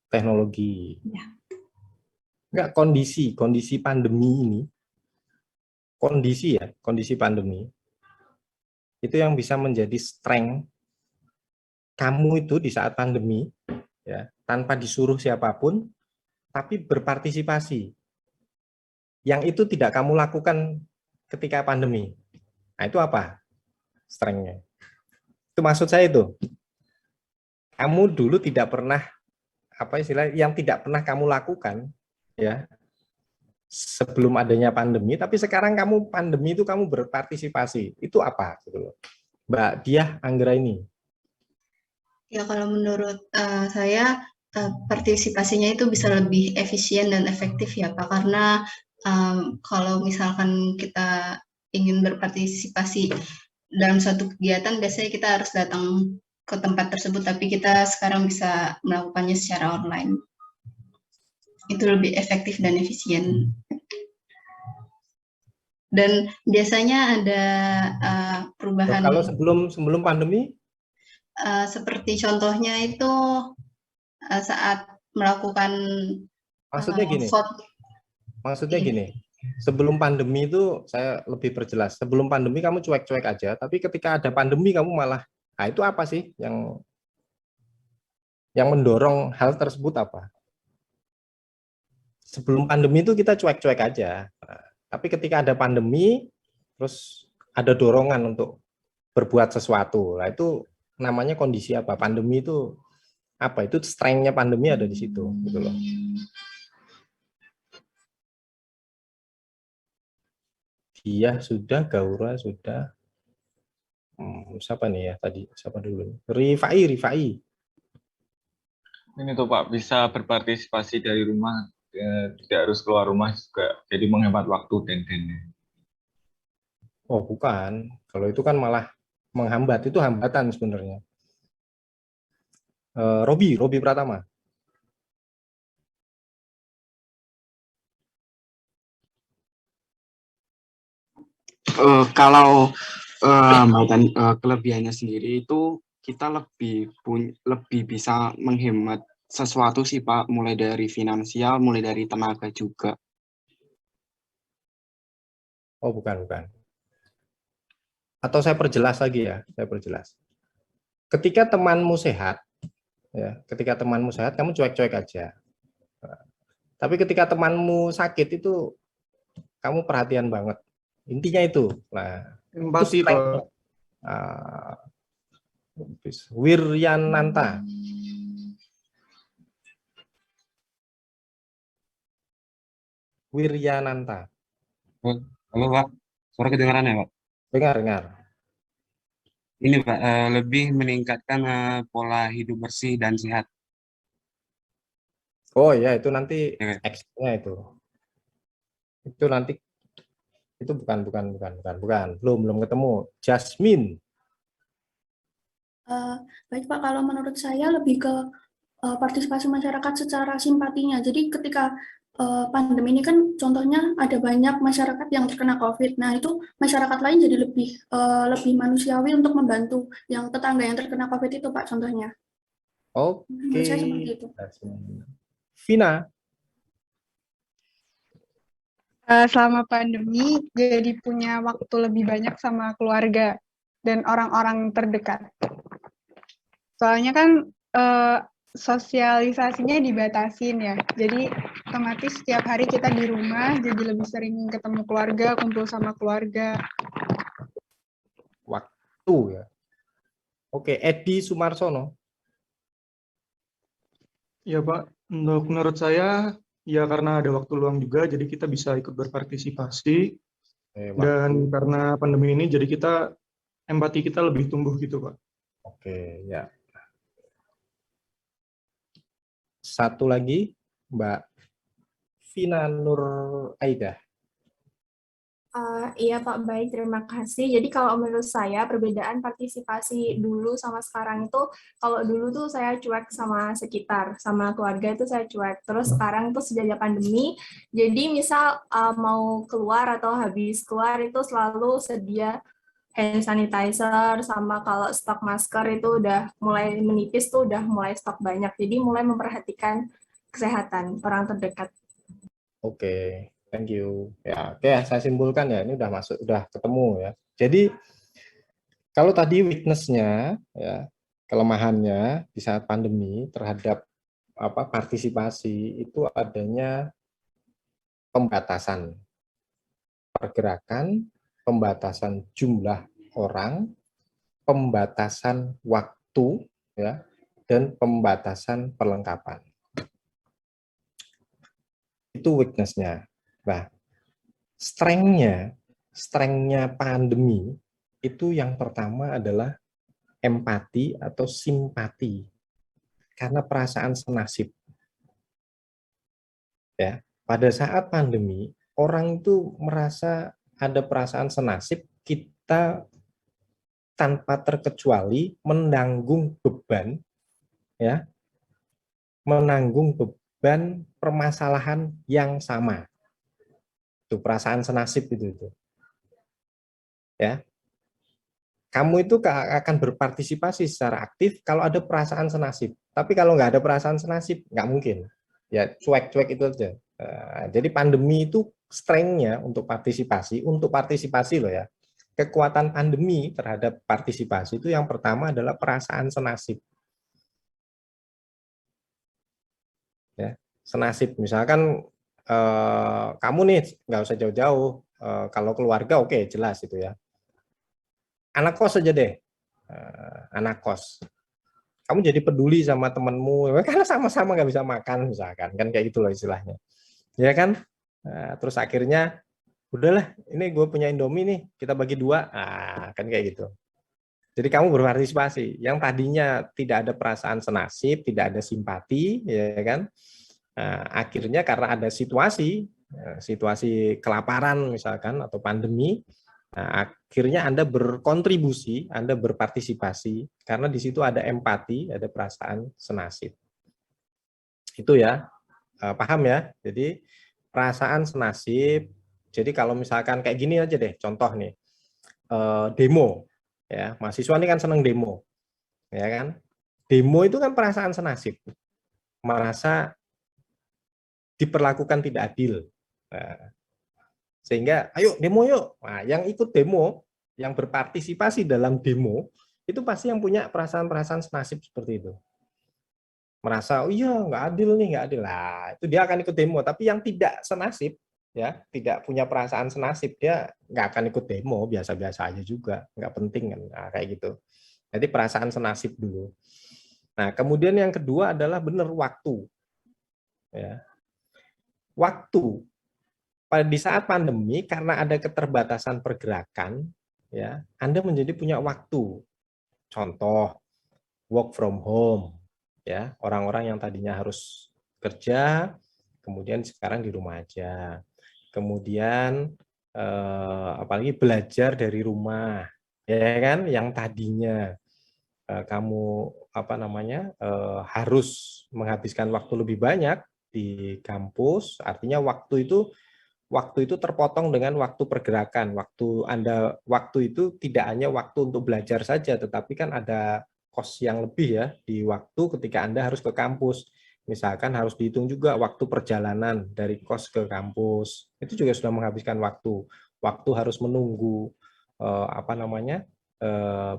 Teknologi. Ya. Enggak, kondisi pandemi ini, kondisi pandemi, itu yang bisa menjadi strength kamu itu di saat pandemi, ya, tanpa disuruh siapapun, tapi berpartisipasi. Yang itu tidak kamu lakukan ketika pandemi. Nah, itu apa? Strength-nya. Itu maksud saya itu. Kamu dulu tidak pernah, apa istilah, yang tidak pernah kamu lakukan, ya, sebelum adanya pandemi, tapi sekarang kamu pandemi itu kamu berpartisipasi. Itu apa? Gitu loh. Mbak Diah Anggra ini. Ya, kalau menurut saya partisipasinya itu bisa lebih efisien dan efektif ya Pak, karena kalau misalkan kita ingin berpartisipasi dalam suatu kegiatan, biasanya kita harus datang ke tempat tersebut, tapi kita sekarang bisa melakukannya secara online. Itu lebih efektif dan efisien. Dan biasanya ada perubahan. Kalau sebelum pandemi? Seperti contohnya itu saat melakukan maksudnya gini, sebelum pandemi itu saya lebih perjelas. Sebelum pandemi kamu cuek-cuek aja, tapi ketika ada pandemi kamu malah, nah itu apa sih yang mendorong hal tersebut apa? Sebelum pandemi itu kita cuek-cuek aja, nah, tapi ketika ada pandemi, terus ada dorongan untuk berbuat sesuatu. Nah itu namanya kondisi apa? Pandemi itu apa? Itu strength-nya pandemi ada di situ, gitu loh. Dia sudah, Gaura sudah. Siapa nih ya tadi? Siapa dulu? Rifai. Ini tuh Pak, bisa berpartisipasi dari rumah, tidak harus keluar rumah juga, jadi menghemat waktu dan dana. Oh bukan, kalau itu kan malah menghambat, itu hambatan sebenarnya. Robi Pratama. Kalau hambatan kelebihannya sendiri itu kita lebih bisa menghemat sesuatu sih Pak, mulai dari finansial, mulai dari tenaga juga. Oh bukan. Atau saya perjelas lagi ya, Ketika temanmu sehat, ya, kamu cuek-cuek aja. Tapi ketika temanmu sakit itu kamu perhatian banget. Intinya itu. Nah, empati Pak. Wiryananta. Halo Pak, suara kedengaran ya Pak? Dengar. Ini Pak, lebih meningkatkan pola hidup bersih dan sehat. Oh ya, itu nanti X-nya itu. Itu nanti itu bukan. Belum ketemu. Jasmine. Baik Pak, kalau menurut saya lebih ke partisipasi masyarakat secara simpatinya. Jadi ketika pandemi ini kan contohnya ada banyak masyarakat yang terkena COVID. Nah itu masyarakat lain jadi lebih manusiawi untuk membantu yang tetangga yang terkena COVID itu Pak contohnya. Oke. Menurut saya seperti itu. Vina. Selama pandemi jadi punya waktu lebih banyak sama keluarga dan orang-orang terdekat. Soalnya kan sosialisasinya dibatasin ya, jadi otomatis setiap hari kita di rumah, jadi lebih sering ketemu keluarga, kumpul sama keluarga. Waktu ya. Oke, Edi Sumarsono. Ya Pak, menurut saya ya karena ada waktu luang juga, jadi kita bisa ikut berpartisipasi. Dan karena pandemi ini, jadi empati kita lebih tumbuh gitu Pak. Oke, ya. Satu lagi, Mbak Vina Nur Aida. Iya Pak, baik, terima kasih. Jadi kalau menurut saya perbedaan partisipasi dulu sama sekarang itu, kalau dulu tuh saya cuek sama sekitar, sama keluarga itu saya cuek. Terus sekarang tuh sejak pandemi, jadi misal mau keluar atau habis keluar itu selalu sedia hand sanitizer, sama kalau stok masker itu udah mulai menipis tuh udah mulai stok banyak. Jadi mulai memperhatikan kesehatan orang terdekat. Oke, thank you. Ya, oke, saya simpulkan ya, ini udah masuk, udah ketemu ya. Jadi kalau tadi weakness-nya, ya, kelemahannya di saat pandemi terhadap partisipasi itu adanya pembatasan pergerakan, pembatasan jumlah orang, pembatasan waktu, ya, dan pembatasan perlengkapan. Itu weakness-nya. Nah, strength-nya pandemi itu yang pertama adalah empati atau simpati, karena perasaan senasib. Ya, pada saat pandemi orang itu merasa ada perasaan senasib, kita tanpa terkecuali menanggung beban, ya, menanggung beban permasalahan yang sama. Itu perasaan senasib itu. Ya. Kamu itu akan berpartisipasi secara aktif kalau ada perasaan senasib. Tapi kalau nggak ada perasaan senasib, nggak mungkin. Ya, cuek-cuek itu aja. Jadi pandemi itu strength-nya untuk partisipasi loh ya. Kekuatan pandemi terhadap partisipasi itu yang pertama adalah perasaan senasib. Ya, senasib. Misalkan kamu nih nggak usah jauh-jauh, kalau keluarga oke, jelas itu ya. Anak kos aja deh, anak kos. Kamu jadi peduli sama temenmu karena sama-sama nggak bisa makan misalkan, kan kayak gitu loh istilahnya. Ya kan? Terus akhirnya udahlah, ini gue punya Indomie nih, kita bagi 2, kan kayak gitu. Jadi kamu berpartisipasi. Yang tadinya tidak ada perasaan senasib, tidak ada simpati, ya kan? Akhirnya karena ada situasi kelaparan misalkan atau pandemi, akhirnya Anda berkontribusi, Anda berpartisipasi karena di situ ada empati, ada perasaan senasib. Itu ya, paham ya? Jadi perasaan senasib. Jadi kalau misalkan kayak gini aja deh, contoh nih, demo, ya, mahasiswa ini kan seneng demo, ya kan? Demo itu kan perasaan senasib, merasa diperlakukan tidak adil. Sehingga ayo demo yuk. Nah, yang ikut demo, yang berpartisipasi dalam demo, itu pasti yang punya perasaan-perasaan senasib seperti itu. Merasa, oh iya nggak adil nih, nggak adil. Nah, itu dia akan ikut demo. Tapi yang tidak senasib, ya tidak punya perasaan senasib, dia nggak akan ikut demo, biasa-biasa aja juga, nggak penting kan, nah, kayak gitu. Jadi perasaan senasib dulu. Nah, kemudian yang kedua adalah benar waktu. Ya. Waktu. Di saat pandemi, karena ada keterbatasan pergerakan, ya, Anda menjadi punya waktu. Contoh, work from home, ya, orang-orang yang tadinya harus kerja, kemudian sekarang di rumah aja. Kemudian, apalagi belajar dari rumah, ya kan, yang tadinya kamu harus menghabiskan waktu lebih banyak di kampus, artinya waktu itu terpotong dengan waktu pergerakan. Waktu itu tidak hanya waktu untuk belajar saja, tetapi kan ada kos yang lebih ya di waktu ketika Anda harus ke kampus. Misalkan harus dihitung juga waktu perjalanan dari kos ke kampus. Itu juga sudah menghabiskan waktu. Waktu harus menunggu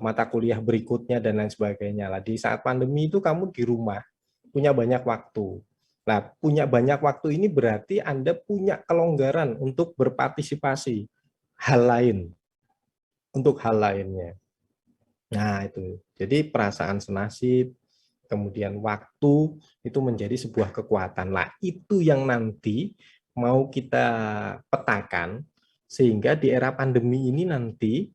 mata kuliah berikutnya dan lain sebagainya. Lah di saat pandemi itu kamu di rumah, punya banyak waktu. Nah, punya banyak waktu ini berarti Anda punya kelonggaran untuk berpartisipasi hal lain, untuk hal lainnya. Nah, itu. Jadi perasaan senasib, kemudian waktu, itu menjadi sebuah kekuatan. Nah, itu yang nanti mau kita petakan, sehingga di era pandemi ini nanti,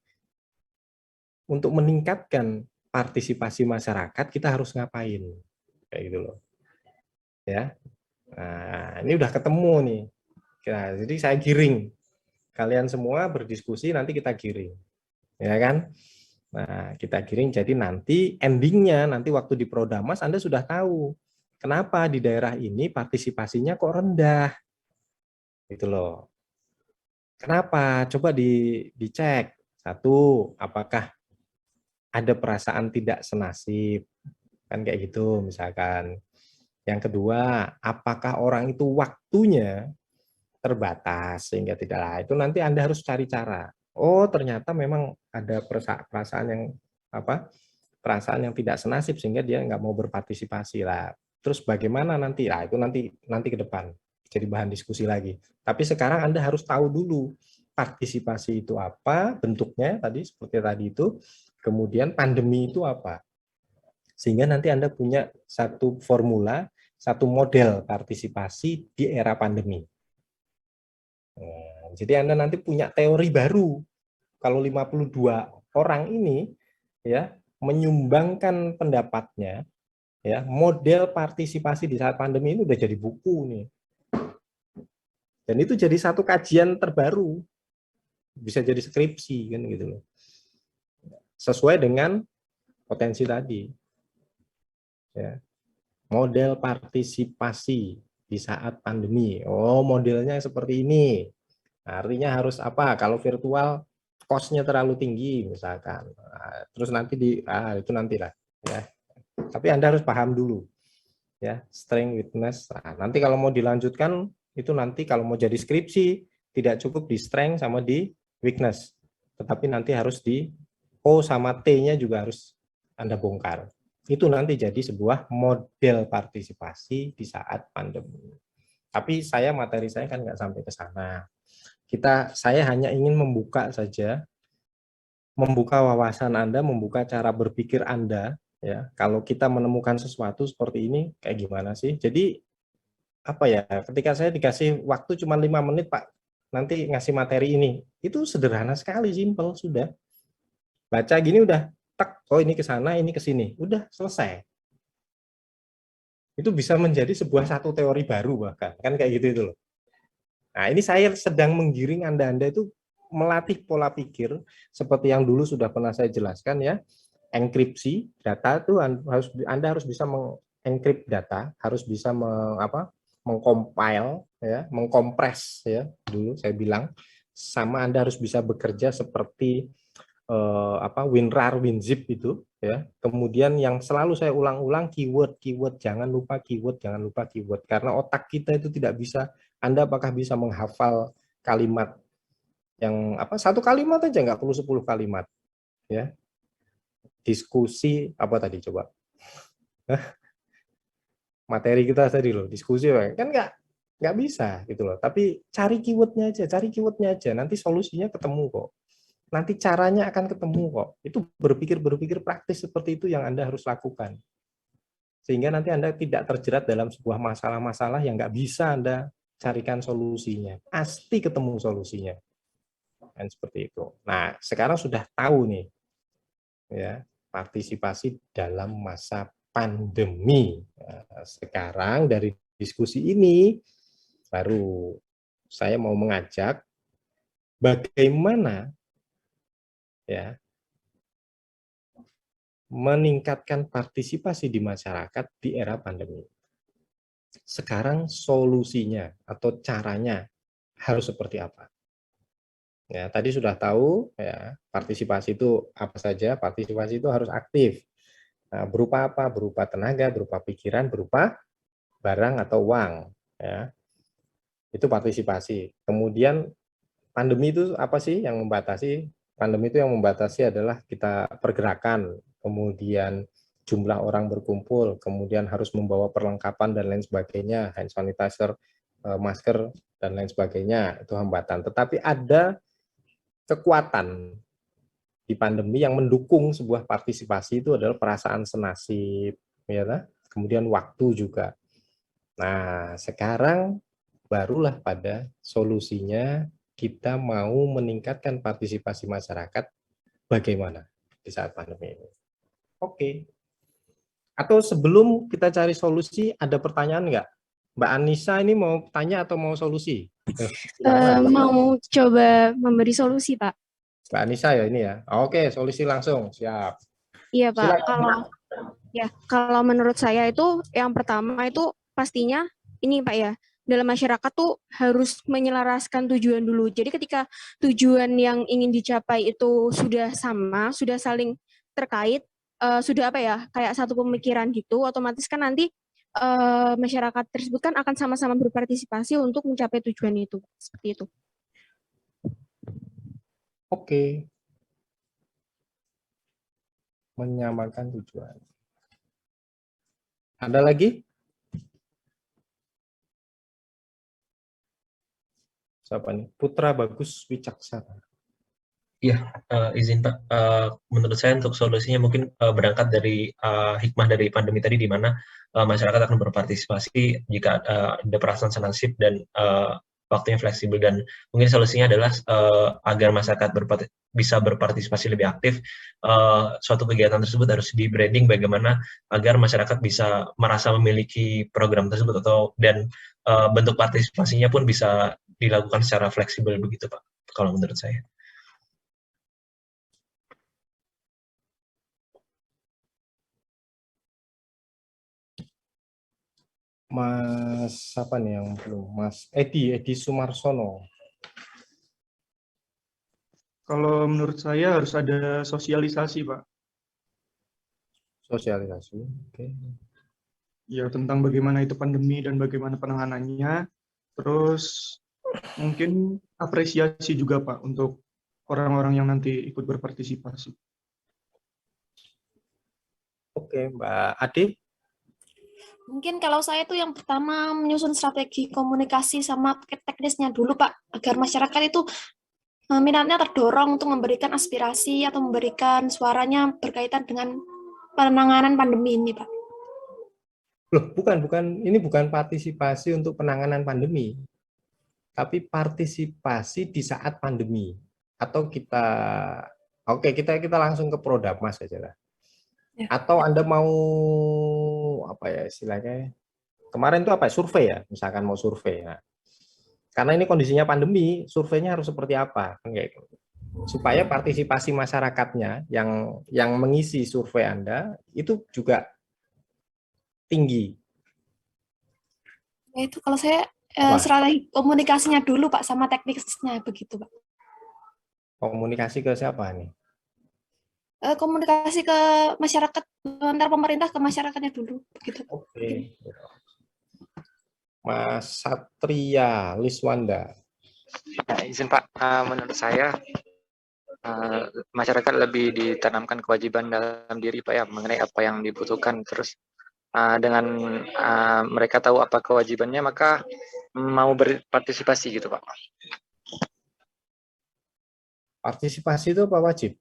untuk meningkatkan partisipasi masyarakat, kita harus ngapain? Kayak gitu loh. Ya, nah, ini udah ketemu nih. Nah, jadi saya giring kalian semua berdiskusi, nanti kita giring, ya kan? Nah, kita giring, jadi nanti endingnya, nanti waktu di Prodamas Anda sudah tahu kenapa di daerah ini partisipasinya kok rendah, gitu loh. Kenapa? Coba dicek. Satu, apakah ada perasaan tidak senasib, kan kayak gitu misalkan. Yang kedua, apakah orang itu waktunya terbatas sehingga tidak lah, itu nanti Anda harus cari cara. Oh, ternyata memang ada perasaan yang perasaan yang tidak senasib sehingga dia nggak mau berpartisipasi lah. Terus bagaimana nanti? Nah, itu nanti ke depan jadi bahan diskusi lagi. Tapi sekarang Anda harus tahu dulu partisipasi itu apa, bentuknya tadi seperti tadi itu, kemudian pandemi itu apa. Sehingga nanti Anda punya satu formula, satu model partisipasi di era pandemi. Nah, jadi Anda nanti punya teori baru. Kalau 52 orang ini ya menyumbangkan pendapatnya, ya model partisipasi di saat pandemi ini udah jadi buku nih. Dan itu jadi satu kajian terbaru. Bisa jadi skripsi kan gitu loh. Sesuai dengan potensi tadi. Ya. Model partisipasi di saat pandemi. Oh, modelnya seperti ini. Artinya harus apa? Kalau virtual cost-nya terlalu tinggi misalkan. Nah, terus nanti itu nantilah ya. Tapi Anda harus paham dulu ya, strength, weakness. Nah, nanti kalau mau dilanjutkan itu nanti kalau mau jadi skripsi tidak cukup di strength sama di weakness. Tetapi nanti harus di O sama T-nya juga harus Anda bongkar. Itu nanti jadi sebuah model partisipasi di saat pandemi. Tapi materi saya kan nggak sampai ke sana. Saya hanya ingin membuka saja, membuka wawasan Anda, membuka cara berpikir Anda, ya. Kalau kita menemukan sesuatu seperti ini, kayak gimana sih? Jadi apa ya? Ketika saya dikasih waktu cuma 5 menit, Pak, nanti ngasih materi ini, itu sederhana sekali, simple sudah. Baca gini udah, tak, oh ini ke sana, ini ke sini, udah selesai. Itu bisa menjadi sebuah satu teori baru bahkan, kan kayak gitu itu loh. Nah, ini saya sedang menggiring Anda itu melatih pola pikir seperti yang dulu sudah pernah saya jelaskan ya. Enkripsi data itu Anda harus bisa mengenkrip data, harus bisa mengcompile ya, mengkompres ya, dulu saya bilang, sama Anda harus bisa bekerja seperti WinRAR, WinZip itu ya. Kemudian yang selalu saya ulang-ulang keyword, jangan lupa keyword, karena otak kita itu tidak bisa. Anda apakah bisa menghafal kalimat yang satu kalimat aja, nggak perlu 10 kalimat ya. Diskusi apa tadi coba? Materi kita tadi loh, diskusi kan nggak bisa gitu loh. Tapi cari keywordnya aja, nanti solusinya ketemu kok. Nanti caranya akan ketemu kok. Itu berpikir praktis seperti itu yang Anda harus lakukan. Sehingga nanti Anda tidak terjerat dalam sebuah masalah-masalah yang nggak bisa Anda carikan solusinya. Pasti ketemu solusinya. Dan seperti itu. Nah, sekarang sudah tahu nih, ya, partisipasi dalam masa pandemi. Nah, sekarang dari diskusi ini, baru saya mau mengajak bagaimana ya meningkatkan partisipasi di masyarakat di era pandemi. Sekarang solusinya atau caranya harus seperti apa? Ya, tadi sudah tahu ya, partisipasi itu apa saja? Partisipasi itu harus aktif. Nah, berupa apa? Berupa tenaga, berupa pikiran, berupa barang atau uang, ya. Itu partisipasi. Kemudian pandemi itu apa sih yang membatasi? Pandemi itu yang membatasi adalah kita pergerakan, kemudian jumlah orang berkumpul, kemudian harus membawa perlengkapan dan lain sebagainya, hand sanitizer, masker, dan lain sebagainya, itu hambatan. Tetapi ada kekuatan di pandemi yang mendukung sebuah partisipasi itu adalah perasaan senasib, ya, kemudian waktu juga. Nah, sekarang barulah pada solusinya kita mau meningkatkan partisipasi masyarakat bagaimana di saat pandemi ini. Oke. Atau sebelum kita cari solusi, ada pertanyaan nggak? Mbak Anissa ini mau tanya atau mau solusi? Silakan. Mau coba memberi solusi, Pak. Mbak Anissa ya ini ya. Oke, solusi langsung. Siap. Iya, Pak. Silakan. Kalau menurut saya itu yang pertama itu pastinya ini, Pak ya. Dalam masyarakat tuh harus menyelaraskan tujuan dulu. Jadi ketika tujuan yang ingin dicapai itu sudah sama, sudah saling terkait, sudah apa ya, kayak satu pemikiran gitu, otomatis kan nanti masyarakat tersebut kan akan sama-sama berpartisipasi untuk mencapai tujuan itu. Seperti itu. Oke. Menyamakan tujuan. Ada lagi? Siapa nih? Putra Bagus Wicaksana. Iya, izin Pak. Menurut saya untuk solusinya mungkin berangkat dari hikmah dari pandemi tadi, di mana masyarakat akan berpartisipasi jika ada perasaan senasib dan waktunya fleksibel, dan mungkin solusinya adalah agar masyarakat bisa berpartisipasi lebih aktif. Suatu kegiatan tersebut harus di branding bagaimana agar masyarakat bisa merasa memiliki program tersebut, dan bentuk partisipasinya pun bisa dilakukan secara fleksibel begitu Pak, kalau menurut saya. Mas apa nih yang belum? Mas Edi Sumarsono. Kalau menurut saya harus ada sosialisasi, Pak. Sosialisasi, oke. Ya, tentang bagaimana itu pandemi dan bagaimana penanganannya. Terus mungkin apresiasi juga, Pak, untuk orang-orang yang nanti ikut berpartisipasi. Oke, Mbak Ade. Mungkin kalau saya tuh yang pertama menyusun strategi komunikasi sama teknisnya dulu, Pak, agar masyarakat itu minatnya terdorong untuk memberikan aspirasi atau memberikan suaranya berkaitan dengan penanganan pandemi ini, Pak. Loh, bukan. Ini bukan partisipasi untuk penanganan pandemi, tapi partisipasi di saat pandemi. Atau kita langsung ke produk Mas aja lah. Ya. Atau Anda mau apa ya istilahnya? Kemarin itu apa? Survei ya, misalkan mau survei. Nah, karena ini kondisinya pandemi, surveinya harus seperti apa? Supaya partisipasi masyarakatnya yang mengisi survei Anda itu juga tinggi. Ya, itu kalau saya strategi komunikasinya dulu Pak, sama teknisnya begitu Pak. Komunikasi ke siapa nih? Komunikasi ke masyarakat, antar pemerintah ke masyarakatnya dulu begitu. Oke. Mas Satria Liswanda. Ya, izin Pak, menurut saya masyarakat lebih ditanamkan kewajiban dalam diri Pak ya, mengenai apa yang dibutuhkan. Terus dengan mereka tahu apa kewajibannya, maka mau berpartisipasi gitu Pak. Partisipasi itu apa wajib?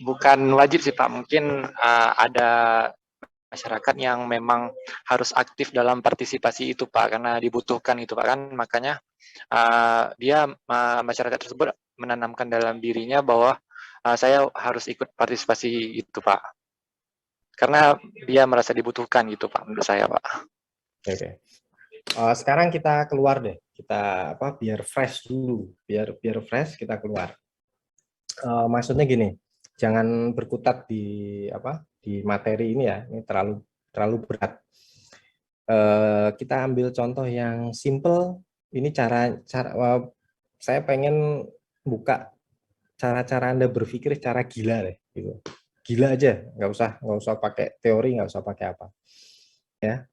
Bukan wajib sih Pak, mungkin ada masyarakat yang memang harus aktif dalam partisipasi itu Pak, karena dibutuhkan itu Pak kan, makanya masyarakat tersebut menanamkan dalam dirinya bahwa saya harus ikut partisipasi itu Pak, karena dia merasa dibutuhkan gitu Pak, menurut saya Pak. Oke. Sekarang kita keluar deh, kita biar fresh dulu, biar fresh kita keluar. Maksudnya gini. Jangan berkutat di materi ini ya, ini terlalu berat. Kita ambil contoh yang simple. Ini cara saya pengen buka cara-cara Anda berpikir secara gila deh, gitu. Gila aja, nggak usah pakai teori, nggak usah pakai apa. Ya,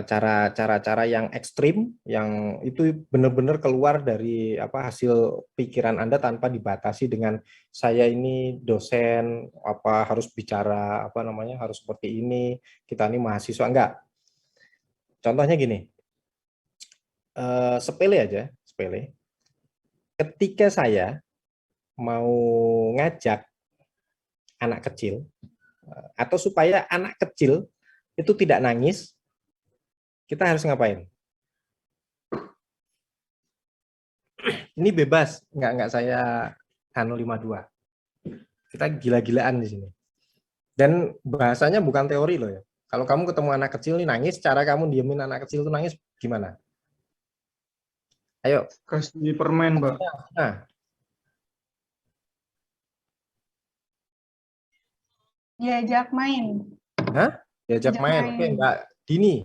cara-cara yang ekstrim, yang itu benar-benar keluar dari hasil pikiran Anda tanpa dibatasi dengan saya ini dosen harus bicara harus seperti ini, kita ini mahasiswa, enggak. Contohnya gini, sepele aja, sepele. Ketika saya mau ngajak anak kecil atau supaya anak kecil itu tidak nangis, kita harus ngapain? Ini bebas, nggak saya 52. Kita gila-gilaan di sini. Dan bahasanya bukan teori loh ya. Kalau kamu ketemu anak kecil nih nangis, cara kamu diemin anak kecil itu nangis gimana? Ayo. Kasih permen, Mbak. Nah, Diajak main. hah? Diajak main. Oke, Mbak Dini.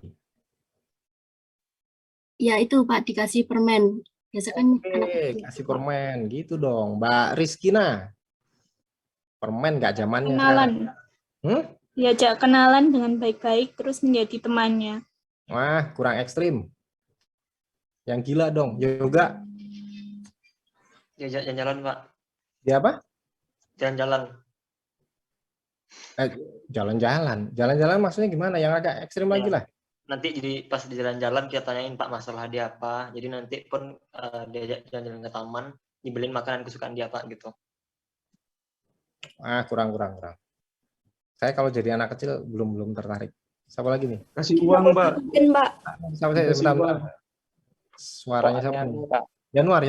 Ya itu Pak, dikasih permen. Biasa kan anak Oke, kecil. kasih permen gitu dong. Mbak Rizkina. Permen nggak zamannya Kenalan. sekarang. Diajak kenalan dengan baik-baik terus menjadi temannya. Wah, kurang ekstrim. Yang gila dong, yoga. Diajak jalan-jalan, Pak. Dia apa? Jalan-jalan. Jalan-jalan. Jalan-jalan maksudnya gimana? Yang agak ekstrim lagi lah. Nanti jadi pas di jalan-jalan kita tanyain Pak masalah dia apa. Jadi nanti pun diajak jalan-jalan ke taman, dibeliin makanan kesukaan dia Pak gitu. Kurang. Saya kalau jadi anak kecil belum tertarik. Siapa lagi nih? Kasih uang, Mbak. Mungkin Mbak. Siapa saya? Bentar. Suaranya siapa? Januar.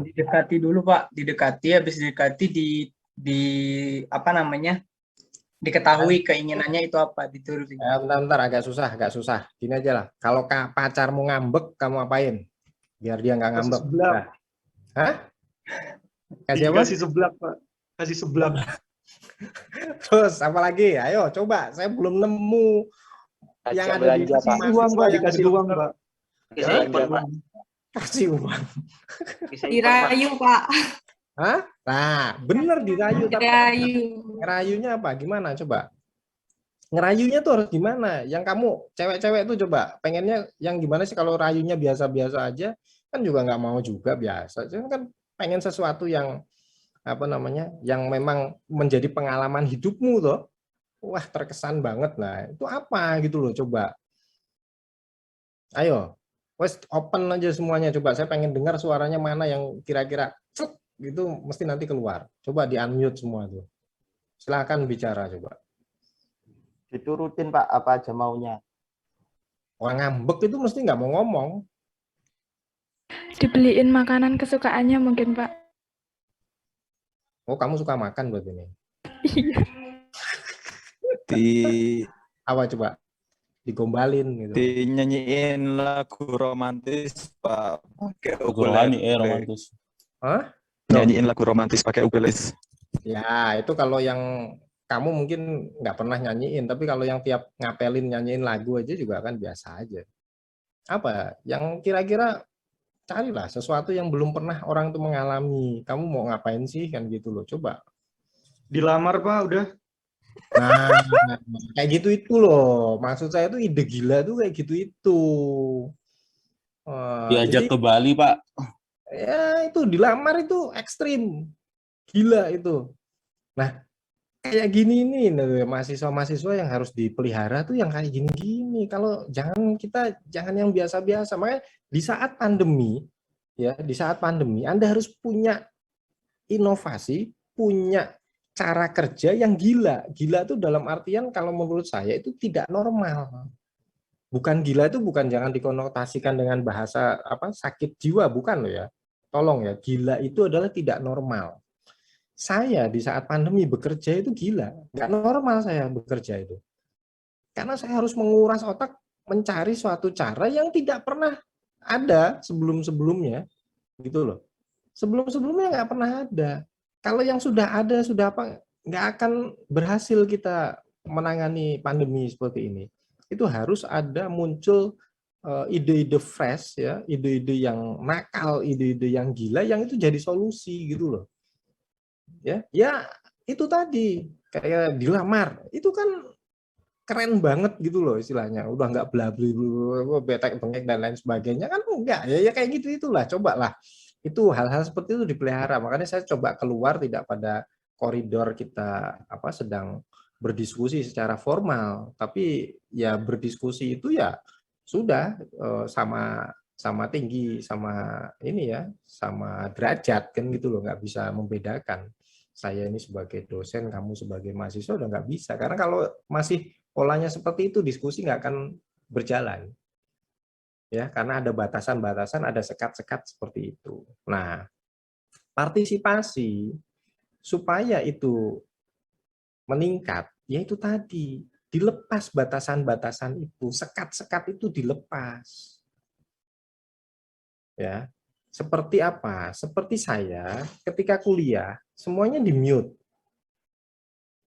Didekati dulu Pak, habis didekati di apa namanya? Diketahui keinginannya itu apa, diturutin. Bentar, agak susah. Gini aja lah. Kalau pacarmu ngambek, kamu apain? Biar dia nggak ngambek. Seblak. Hah? Kasih apa? Kasih seblak, Pak. Kasih seblak. Terus apa lagi? Ayo coba. Saya belum nemu yang ada di kasih uang, Pak. Dikasih uang, Pak. Kasih uang. Dirayu Pak. Hah? Nah, bener dirayu. Ngerayunya apa? Gimana coba? Ngerayunya tuh harus gimana? Yang kamu cewek-cewek tuh coba pengennya yang gimana sih? Kalau rayunya biasa-biasa aja kan juga nggak mau juga biasa. Jadi kan pengen sesuatu yang apa namanya? Yang memang menjadi pengalaman hidupmu tuh. Wah, terkesan banget. Nah, itu apa gitu loh, coba. Ayo. Wes open aja semuanya, coba. Saya pengen dengar suaranya mana yang kira-kira gitu mesti nanti keluar. Coba di unmute semua tuh. Silakan bicara coba. Diturutin Pak, apa aja maunya. Orang ngambek itu mesti nggak mau ngomong. Dibeliin makanan kesukaannya mungkin Pak. Oh, kamu suka makan buat ini? Iya. Di apa coba? Digombalin gitu. Dinyanyiin lagu romantis Pak, pakai ukulele. Romantis. Hah? Nyanyiin lagu romantis pakai ukulele. Ya, itu kalau yang kamu mungkin nggak pernah nyanyiin, tapi kalau yang tiap ngapelin nyanyiin lagu aja juga kan biasa aja. Apa? Yang kira-kira carilah sesuatu yang belum pernah orang tuh mengalami. Kamu mau ngapain sih kan gitu loh. Coba. Dilamar Pak, udah. Nah, kayak gitu itu loh. Maksud saya tuh ide gila tuh kayak gitu itu. Diajak ke Bali, Pak. Ya, itu dilamar itu ekstrim. Gila itu. Nah, kayak gini nih mahasiswa-mahasiswa yang harus dipelihara tuh yang kayak gini-gini. Kalau jangan yang biasa-biasa. Makanya di saat pandemi Anda harus punya inovasi, punya cara kerja yang gila. Gila itu dalam artian kalau menurut saya itu tidak normal. Bukan gila itu bukan jangan dikonotasikan dengan bahasa apa sakit jiwa, bukan loh ya. Tolong ya, gila itu adalah tidak normal. Saya di saat pandemi bekerja itu gila, nggak normal saya bekerja itu. Karena saya harus menguras otak mencari suatu cara yang tidak pernah ada sebelum-sebelumnya, gitu loh. Sebelum-sebelumnya nggak pernah ada. Kalau yang sudah ada, sudah apa, nggak akan berhasil kita menangani pandemi seperti ini. Itu harus ada muncul ide-ide fresh, ya, ide-ide yang nakal, ide-ide yang gila, yang itu jadi solusi gitu loh. Ya itu tadi kayak dilamar, itu kan keren banget gitu loh istilahnya. Udah nggak blabli, betek bengek dan lain sebagainya kan enggak ya kayak gitu itulah. Cobalah. Itu hal-hal seperti itu dipelihara. Makanya saya coba keluar tidak pada koridor kita sedang berdiskusi secara formal, tapi ya berdiskusi itu ya sudah sama tinggi, sama ini ya, sama derajat kan gitu loh, nggak bisa membedakan. Saya ini sebagai dosen, kamu sebagai mahasiswa udah nggak bisa. Karena kalau masih polanya seperti itu, diskusi nggak akan berjalan. Ya, karena ada batasan-batasan, ada sekat-sekat seperti itu. Nah, partisipasi supaya itu meningkat, yaitu tadi dilepas batasan-batasan itu, sekat-sekat itu dilepas. Ya, seperti apa? Seperti saya ketika kuliah, semuanya di-mute.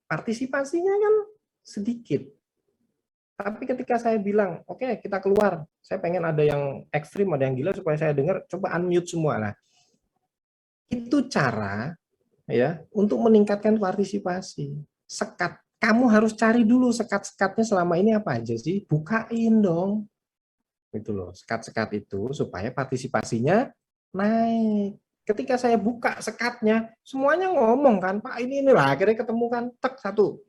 Partisipasinya kan sedikit. Tapi ketika saya bilang, oke, kita keluar, saya pengen ada yang ekstrim, ada yang gila supaya saya dengar, coba unmute semua. Nah, itu cara ya untuk meningkatkan partisipasi. Sekat, kamu harus cari dulu sekat-sekatnya selama ini apa aja sih? Bukain dong. Gitu loh, sekat-sekat itu supaya partisipasinya naik. Ketika saya buka sekatnya, semuanya ngomong kan, Pak ini lah, akhirnya ketemu kan, tek satu,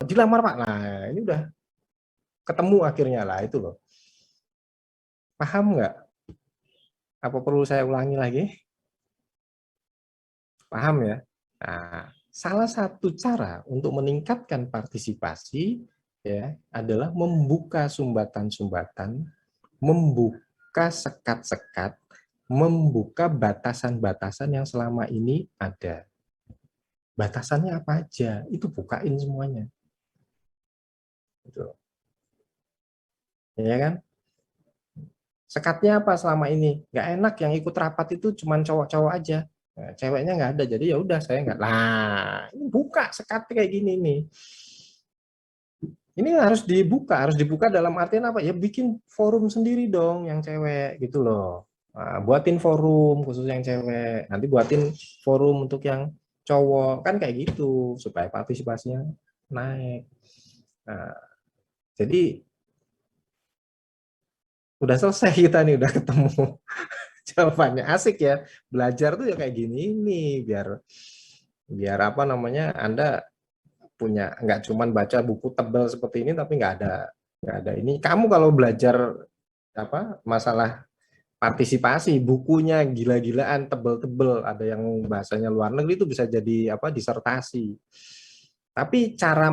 dilamar Pak. Nah, ini udah ketemu akhirnya lah, itu loh. Paham nggak? Apa perlu saya ulangi lagi? Paham ya? Nah, salah satu cara untuk meningkatkan partisipasi ya adalah membuka sumbatan-sumbatan, membuka sekat-sekat, membuka batasan-batasan yang selama ini ada. Batasannya apa aja? Itu bukain semuanya. Gitu. Ya kan? Sekatnya apa selama ini? Nggak enak yang ikut rapat itu cuma cowok-cowok aja. Nah, ceweknya nggak ada, jadi ya udah saya nggak. Nah, ini buka sekat kayak gini nih. Ini harus dibuka dalam artian apa? Ya bikin forum sendiri dong yang cewek gitu loh. Nah, buatin forum khusus yang cewek, nanti buatin forum untuk yang cowok, kan kayak gitu supaya partisipasinya naik. Nah, jadi udah selesai kita nih, udah ketemu jawabannya. Asik ya, belajar tuh ya kayak gini nih, biar apa namanya, Anda punya, nggak cuman baca buku tebal seperti ini tapi nggak ada ini. Kamu kalau belajar apa masalah partisipasi, bukunya gila-gilaan, tebel-tebel, ada yang bahasanya luar negeri itu bisa jadi apa disertasi. Tapi cara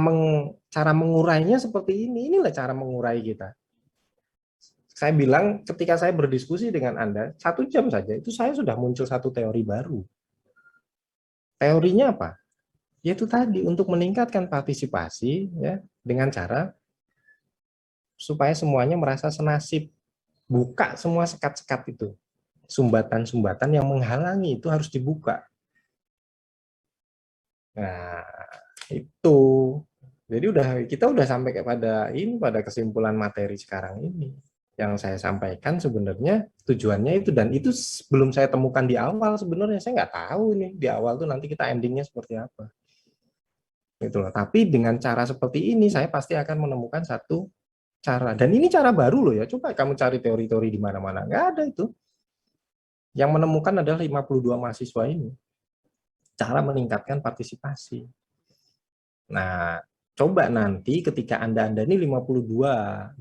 mengurainya seperti ini, inilah cara mengurai kita. Saya bilang ketika saya berdiskusi dengan Anda, 1 jam saja, itu saya sudah muncul satu teori baru. Teorinya apa? Yaitu tadi, untuk meningkatkan partisipasi ya dengan cara supaya semuanya merasa senasib. Buka semua sekat-sekat itu. Sumbatan-sumbatan yang menghalangi itu harus dibuka. Nah, itu. Jadi kita udah sampai pada kesimpulan materi sekarang ini. Yang saya sampaikan sebenarnya tujuannya itu, dan itu belum saya temukan di awal sebenarnya. Saya nggak tahu nih di awal tuh nanti kita endingnya seperti apa. Gitu loh. Tapi dengan cara seperti ini saya pasti akan menemukan satu cara. Dan ini cara baru loh ya. Coba kamu cari teori-teori di mana-mana. Nggak ada itu. Yang menemukan adalah 52 mahasiswa ini. Cara meningkatkan partisipasi. Nah, coba nanti ketika Anda ini 52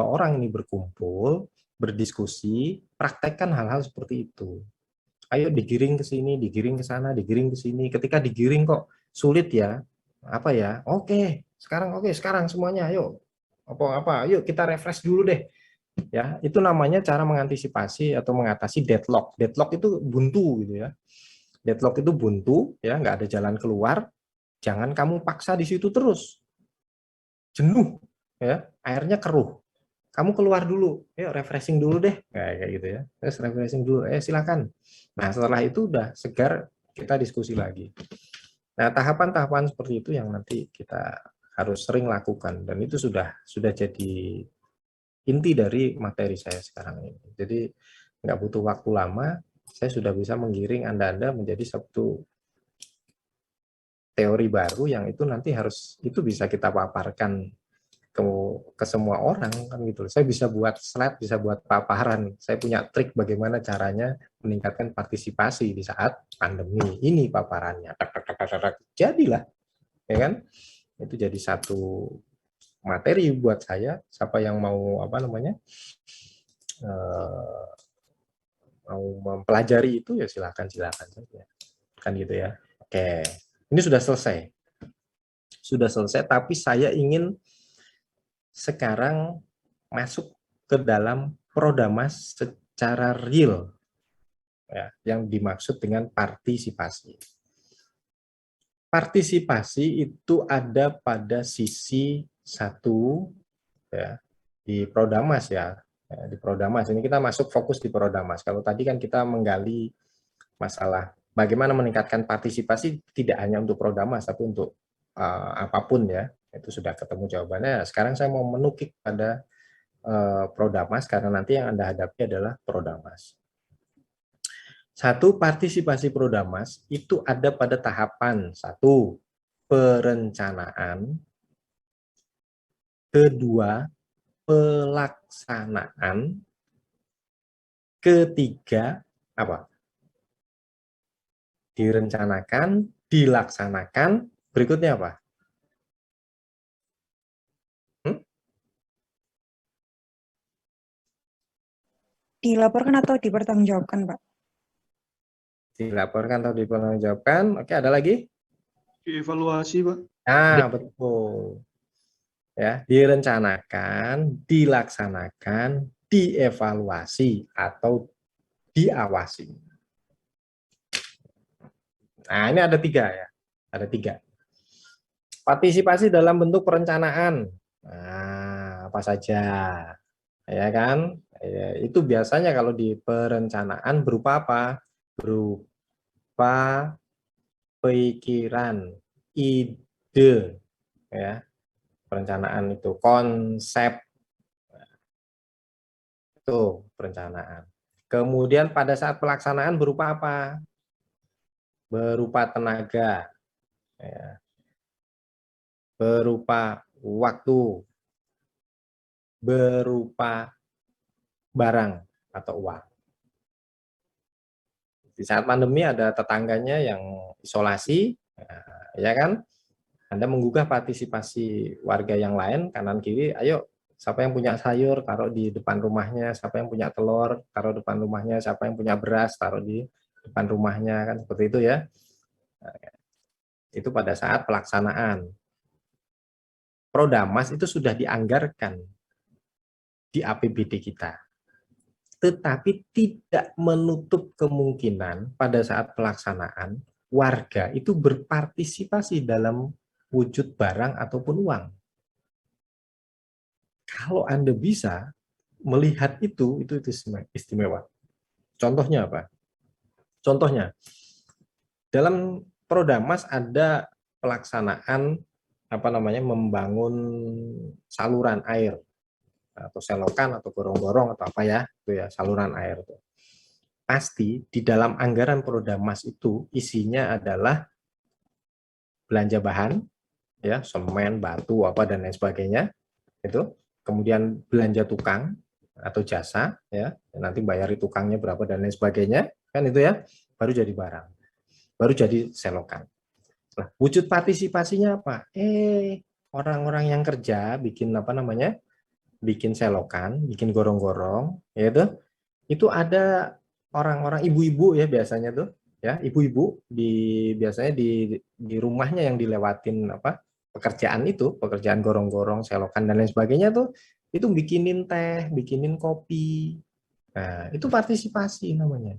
orang ini berkumpul, berdiskusi, praktekkan hal-hal seperti itu. Ayo digiring ke sini, digiring ke sana, digiring ke sini. Ketika digiring kok sulit ya. Apa ya? Oke, sekarang semuanya ayo. Yuk kita refresh dulu deh. Ya, itu namanya cara mengantisipasi atau mengatasi deadlock. Deadlock itu buntu gitu ya. Deadlock itu buntu, ya, nggak ada jalan keluar. Jangan kamu paksa di situ terus. Jenuh, ya, airnya keruh. Kamu keluar dulu, yuk refreshing dulu deh, kayak gitu ya. Terus refreshing dulu, silakan. Nah, setelah itu udah segar, kita diskusi lagi. Nah, tahapan-tahapan seperti itu yang nanti kita harus sering lakukan, dan itu sudah jadi inti dari materi saya sekarang ini. Jadi nggak butuh waktu lama, saya sudah bisa menggiring Anda menjadi satu teori baru yang itu nanti itu bisa kita paparkan ke semua orang kan gitu. Saya bisa buat slide, bisa buat paparan. Saya punya trik bagaimana caranya meningkatkan partisipasi di saat pandemi. Ini paparannya. Jadilah, ya kan? Itu jadi satu materi buat saya. Siapa yang mau mau mempelajari itu ya silakan saja, kan gitu ya. Oke, ini sudah selesai, tapi saya ingin sekarang masuk ke dalam Prodamas secara real, ya, yang dimaksud dengan partisipasi. partisipasi itu ada pada sisi satu ya di Prodamas ya. Di Prodamas ini kita masuk fokus di Prodamas. Kalau tadi kan kita menggali masalah bagaimana meningkatkan partisipasi tidak hanya untuk Prodamas tapi untuk apapun ya. Itu sudah ketemu jawabannya. Sekarang saya mau menukik pada Prodamas karena nanti yang Anda hadapi adalah Prodamas. Satu, partisipasi Prodamas itu ada pada tahapan satu, perencanaan, kedua, pelaksanaan, ketiga, apa? Direncanakan, dilaksanakan, berikutnya apa? Dilaporkan atau dipertanggungjawabkan, Pak? Dilaporkan atau dipertanggungjawabkan. Oke, ada lagi? Dievaluasi, Pak. Nah, betul. Ya, direncanakan, dilaksanakan, dievaluasi atau diawasi. Nah, ini ada tiga ya. Ada tiga. Partisipasi dalam bentuk perencanaan. Nah, apa saja? Ya kan? Ya, itu biasanya kalau di perencanaan berupa apa? Berupa pikiran, ide, ya. Perencanaan itu konsep, itu perencanaan. Kemudian pada saat pelaksanaan berupa apa? Berupa tenaga, ya. Berupa waktu, berupa barang atau uang. Di saat pandemi ada tetangganya yang isolasi, ya kan? Anda menggugah partisipasi warga yang lain, kanan kiri, ayo siapa yang punya sayur taruh di depan rumahnya, siapa yang punya telur taruh depan rumahnya, siapa yang punya beras taruh di depan rumahnya, kan seperti itu ya. Itu pada saat pelaksanaan. Prodamas itu sudah dianggarkan di APBD kita. Tetapi tidak menutup kemungkinan pada saat pelaksanaan warga itu berpartisipasi dalam wujud barang ataupun uang. Kalau Anda bisa melihat itu istimewa. Contohnya apa? Contohnya, dalam Prodamas ada pelaksanaan membangun saluran air atau selokan atau gorong-gorong atau apa ya, itu ya saluran air itu. Pasti di dalam anggaran Prodamas itu isinya adalah belanja bahan, ya semen, batu, apa dan lain sebagainya, itu. Kemudian belanja tukang atau jasa, ya nanti bayari tukangnya berapa dan lain sebagainya, kan itu ya, baru jadi barang, baru jadi selokan. Nah, wujud partisipasinya apa? Orang-orang yang kerja bikin bikin selokan, bikin gorong-gorong, ya itu ada orang-orang ibu-ibu ya biasanya tuh, ya ibu-ibu biasanya di rumahnya yang dilewatin pekerjaan gorong-gorong, selokan dan lain sebagainya tuh, itu bikinin teh, bikinin kopi. Nah, itu partisipasi namanya.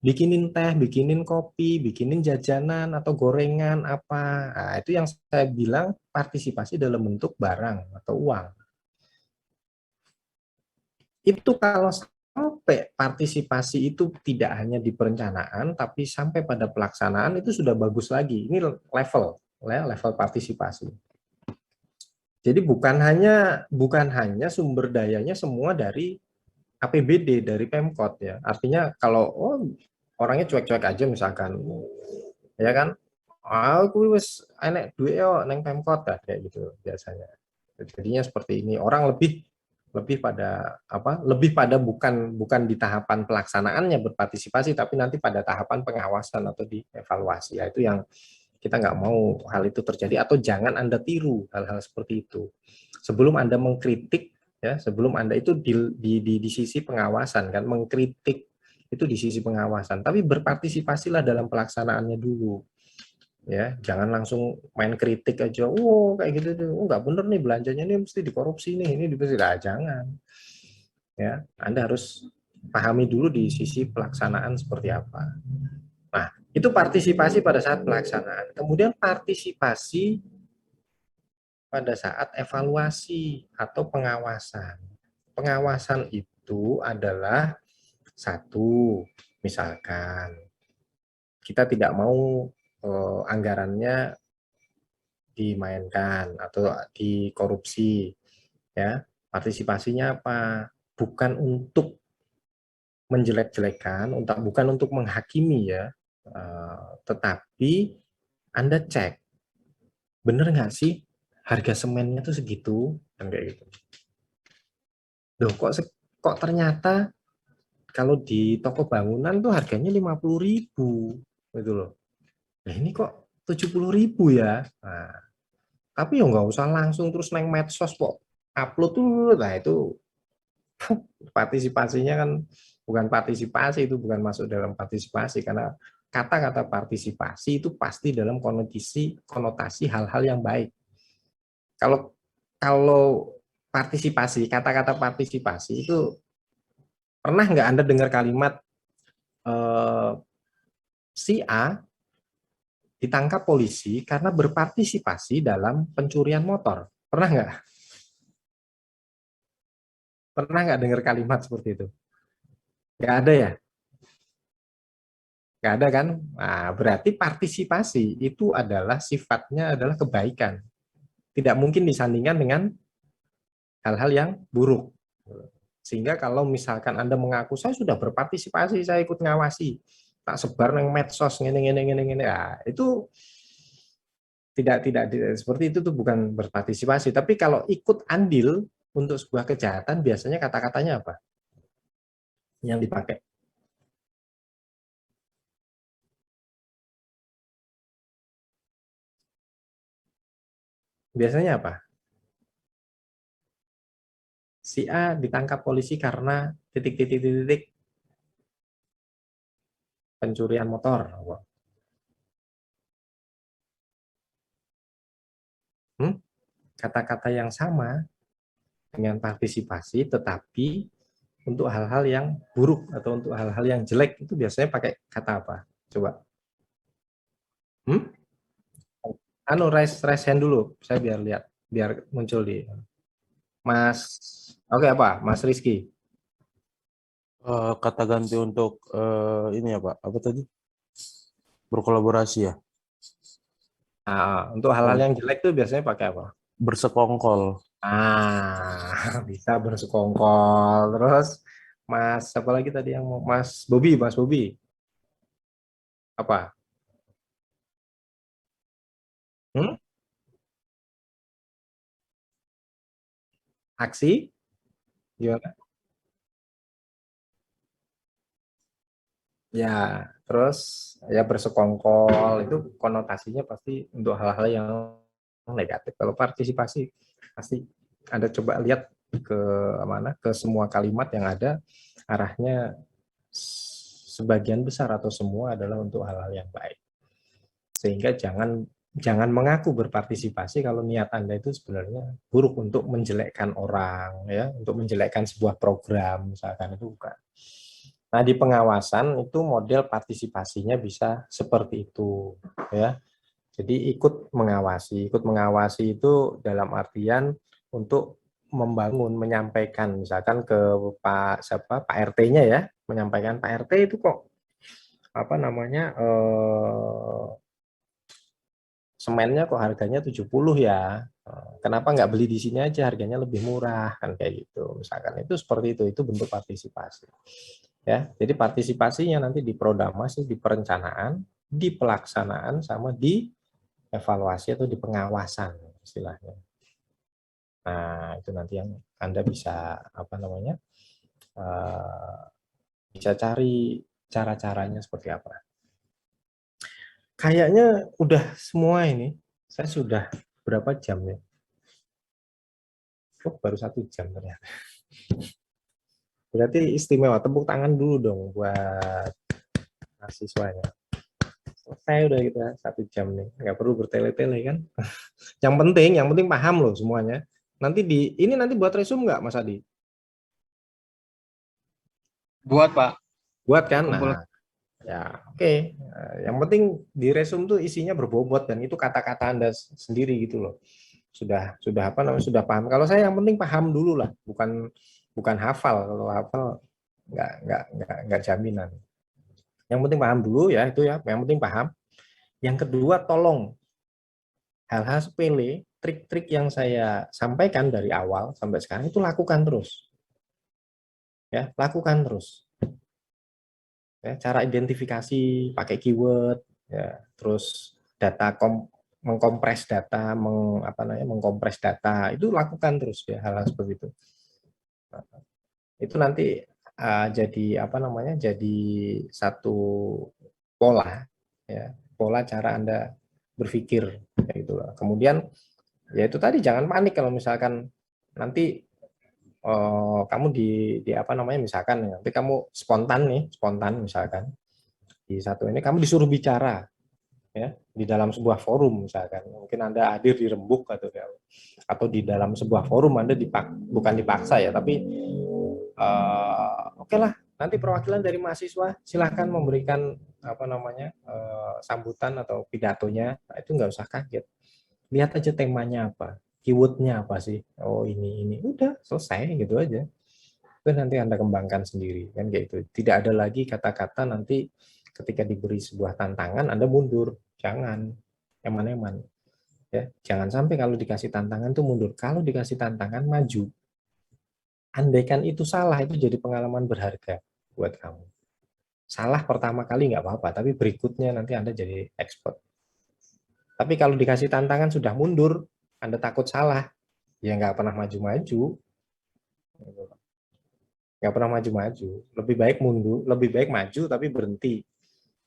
Bikinin teh, bikinin kopi, bikinin jajanan atau gorengan apa. Nah, itu yang saya bilang partisipasi dalam bentuk barang atau uang. Itu kalau sampai partisipasi itu tidak hanya di perencanaan, tapi sampai pada pelaksanaan itu sudah bagus lagi. Ini level partisipasi. Jadi bukan hanya sumber dayanya semua dari APBD, dari Pemkot ya. Artinya kalau orangnya cuek-cuek aja misalkan, ya kan, aku wis enek duit yo neng Pemkot kayak gitu biasanya. Jadinya seperti ini, orang lebih pada bukan di tahapan pelaksanaannya berpartisipasi, tapi nanti pada tahapan pengawasan atau dievaluasi. Ya, itu yang kita nggak mau hal itu terjadi, atau jangan Anda tiru hal-hal seperti itu. Sebelum Anda mengkritik, ya sebelum Anda itu di sisi pengawasan kan, mengkritik itu di sisi pengawasan, tapi berpartisipasilah dalam pelaksanaannya dulu. Ya, jangan langsung main kritik aja. Kayak gitu tuh, nggak bener nih belanjanya nih, mesti dikorupsi nih, ini jangan. Ya, Anda harus pahami dulu di sisi pelaksanaan seperti apa. Nah, Itu partisipasi pada saat pelaksanaan. Kemudian partisipasi pada saat evaluasi atau pengawasan. Pengawasan itu adalah satu, misalkan kita tidak mau anggarannya dimainkan atau dikorupsi, ya. Partisipasinya apa? Bukan untuk menjelek-jelekan, bukan untuk menghakimi ya, tetapi Anda cek, bener nggak sih harga semennya tuh segitu, kan kayak gitu. Loh, kok ternyata kalau di toko bangunan tuh harganya 50.000 gitu loh. Nah, ini kok 70.000 ya. Nah, tapi ya nggak usah langsung terus neng medsos kok upload tuh, nah itu partisipasinya kan bukan partisipasi, itu bukan masuk dalam partisipasi, karena kata-kata partisipasi itu pasti dalam konotasi hal-hal yang baik. Kalau partisipasi, kata-kata partisipasi itu, pernah nggak Anda dengar kalimat si A ditangkap polisi karena berpartisipasi dalam pencurian motor? Pernah nggak? Pernah nggak dengar kalimat seperti itu? Nggak ada ya? Nggak ada kan? Nah, berarti partisipasi itu adalah sifatnya adalah kebaikan. Tidak mungkin disandingkan dengan hal-hal yang buruk. Sehingga kalau misalkan Anda mengaku, saya sudah berpartisipasi, saya ikut ngawasi, tak sebar nang medsos, ngene, ya, itu tidak seperti itu, tuh bukan berpartisipasi. Tapi kalau ikut andil untuk sebuah kejahatan, biasanya kata-katanya apa yang dipakai? Biasanya apa? Si A ditangkap polisi karena titik pencurian motor. Kata-kata yang sama dengan partisipasi, tetapi untuk hal-hal yang buruk atau untuk hal-hal yang jelek itu biasanya pakai kata apa? Coba. Raise hand dulu, saya biar lihat, biar muncul di Mas. Oke, apa? Mas Rizky. Kata ganti untuk ini ya Pak, apa tadi? Berkolaborasi ya. Nah, untuk hal-hal yang jelek tuh biasanya pakai apa? Bersekongkol. Bisa bersekongkol. Terus Mas, apa lagi tadi yang mau? Mas Bobi. Apa? Aksi? Gimana? Ya, terus ya bersekongkol itu konotasinya pasti untuk hal-hal yang negatif. Kalau partisipasi pasti Anda coba lihat ke semua kalimat yang ada, arahnya sebagian besar atau semua adalah untuk hal-hal yang baik. Sehingga jangan mengaku berpartisipasi kalau niat Anda itu sebenarnya buruk untuk menjelekkan orang, ya, untuk menjelekkan sebuah program misalkan, itu bukan. Nah, di pengawasan itu model partisipasinya bisa seperti itu, ya. Jadi ikut mengawasi itu dalam artian untuk membangun, menyampaikan, misalkan ke Pak RT-nya ya, menyampaikan, Pak RT itu kok apa namanya semennya kok harganya 70 ya. Kenapa nggak beli di sini aja, harganya lebih murah, kan kayak gitu. Misalkan itu seperti itu bentuk partisipasi. Ya, jadi partisipasinya nanti di prodamasi, di perencanaan, di pelaksanaan, sama di evaluasi atau di pengawasan istilahnya. Nah, itu nanti yang Anda bisa apa namanya, bisa cari cara-caranya seperti apa. Kayaknya udah semua ini. Saya sudah berapa jam ya? Oh, baru 1 jam ternyata. Berarti istimewa, tepuk tangan dulu dong buat mahasiswanya. Selesai udah kita 1 jam nih, nggak perlu bertele-tele kan. yang penting paham loh semuanya. Nanti nanti buat resume nggak Mas Adi? Buat Pak. Buat kan? Nah, Ya, oke. Yang penting di resume tuh isinya berbobot dan itu kata-kata Anda sendiri gitu loh. Sudah apa namanya, sudah paham. Kalau saya yang penting paham dulu lah, bukan hafal. Kalau hafal nggak jaminan. Yang penting paham dulu ya, itu ya. Yang penting paham. Yang kedua, tolong hal-hal sepele, trik-trik yang saya sampaikan dari awal sampai sekarang itu lakukan terus. Ya, lakukan terus. Ya, cara identifikasi pakai keyword, ya, terus mengkompres data, mengkompres data, itu lakukan terus ya hal-hal seperti itu. Nah, itu nanti jadi jadi satu pola, ya, pola cara Anda berpikir, ya itulah. Kemudian ya itu tadi, jangan panik kalau misalkan nanti kamu misalkan nanti kamu spontan misalkan di satu ini kamu disuruh bicara ya di dalam sebuah forum, misalkan mungkin Anda hadir di rembuk atau di dalam sebuah forum Anda bukan dipaksa ya, tapi oke lah, nanti perwakilan dari mahasiswa silahkan memberikan sambutan atau pidatonya. Nah, itu nggak usah kaget, lihat aja temanya apa, keywordnya apa sih, oh ini udah selesai gitu aja. Itu nanti Anda kembangkan sendiri kan, kayak gitu. Tidak ada lagi kata-kata nanti ketika diberi sebuah tantangan Anda mundur, jangan, eman-eman ya, jangan sampai kalau dikasih tantangan tuh mundur. Kalau dikasih tantangan maju. Andaikan itu salah, itu jadi pengalaman berharga buat kamu. Salah pertama kali nggak apa-apa, tapi berikutnya nanti Anda jadi expert. Tapi kalau dikasih tantangan sudah mundur, Anda takut salah, ya nggak pernah maju-maju. Nggak pernah maju-maju. Lebih baik mundur, lebih baik maju tapi berhenti.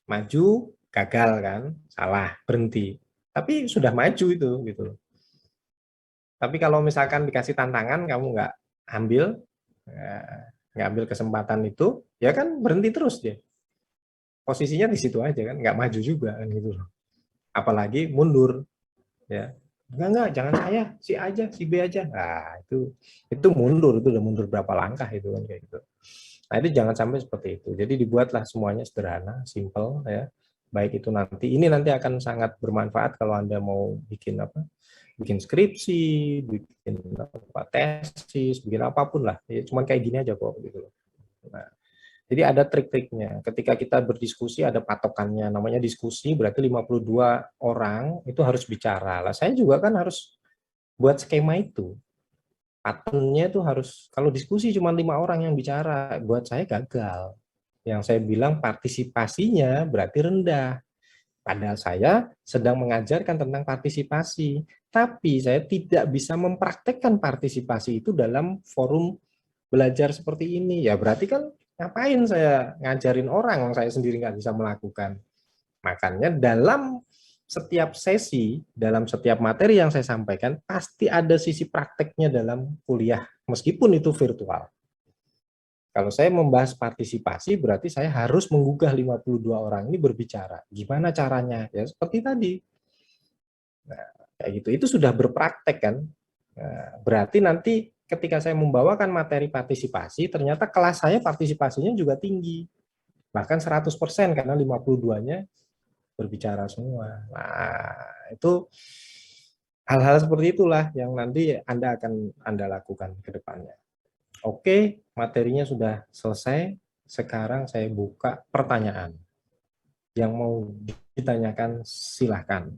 Maju, gagal kan, salah, berhenti. Tapi sudah maju itu, gitu. Tapi kalau misalkan dikasih tantangan, kamu nggak ambil kesempatan itu, ya kan berhenti terus dia. Posisinya di situ aja kan, nggak maju juga kan gitu loh. Apalagi mundur, ya. Enggak, jangan saya, si aja, si B aja. Nah, itu mundur, itu udah mundur berapa langkah itu kan kayak gitu. Nah, itu jangan sampai seperti itu. Jadi dibuatlah semuanya sederhana, simple ya. Baik itu ini nanti akan sangat bermanfaat kalau Anda mau bikin skripsi, bikin tesis, bikin apapun lah. Ya, cuman kayak gini aja kok gitu loh. Nah, jadi ada trik-triknya. Ketika kita berdiskusi ada patokannya, namanya diskusi berarti 52 orang itu harus bicara. Lah saya juga kan harus buat skema itu. Pattern-nya itu harus, kalau diskusi cuma 5 orang yang bicara, buat saya gagal. Yang saya bilang partisipasinya berarti rendah. Padahal saya sedang mengajarkan tentang partisipasi, tapi saya tidak bisa mempraktekkan partisipasi itu dalam forum belajar seperti ini. Ya berarti kan ngapain saya ngajarin orang, saya sendiri nggak bisa melakukan. Makanya dalam setiap sesi, dalam setiap materi yang saya sampaikan, pasti ada sisi prakteknya dalam kuliah, meskipun itu virtual. Kalau saya membahas partisipasi, berarti saya harus menggugah 52 orang ini berbicara. Gimana caranya? Ya seperti tadi. Nah, kayak gitu. Itu sudah berpraktek kan? Nah, berarti nanti ketika saya membawakan materi partisipasi, ternyata kelas saya partisipasinya juga tinggi. Bahkan 100% karena 52-nya berbicara semua. Nah, itu hal-hal seperti itulah yang nanti Anda lakukan ke depannya. Oke, materinya sudah selesai. Sekarang saya buka pertanyaan. Yang mau ditanyakan silahkan.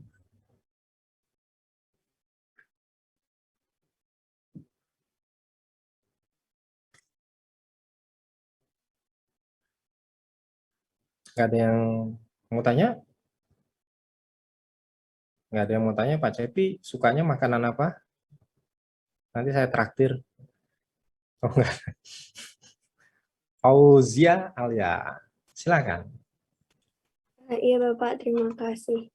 Nggak ada yang mau tanya? Nggak ada yang mau tanya, Pak Cepi sukanya makanan apa? Nanti saya traktir. Oh enggak. Fauzia Alia, silakan. Iya Bapak, terima kasih.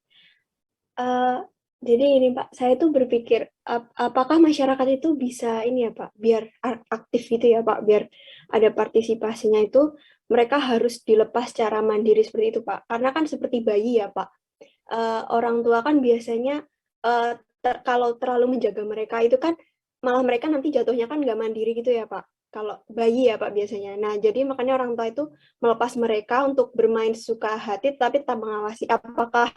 Jadi ini Pak, saya tuh berpikir apakah masyarakat itu bisa ini ya Pak, biar aktif gitu ya Pak, biar ada partisipasinya itu mereka harus dilepas secara mandiri seperti itu Pak. Karena kan seperti bayi ya Pak, orang tua kan biasanya kalau terlalu menjaga mereka itu kan malah mereka nanti jatuhnya kan nggak mandiri gitu ya Pak. kalau bayi ya Pak biasanya. Nah, jadi makanya orang tua itu melepas mereka untuk bermain suka hati tapi tetap mengawasi. Apakah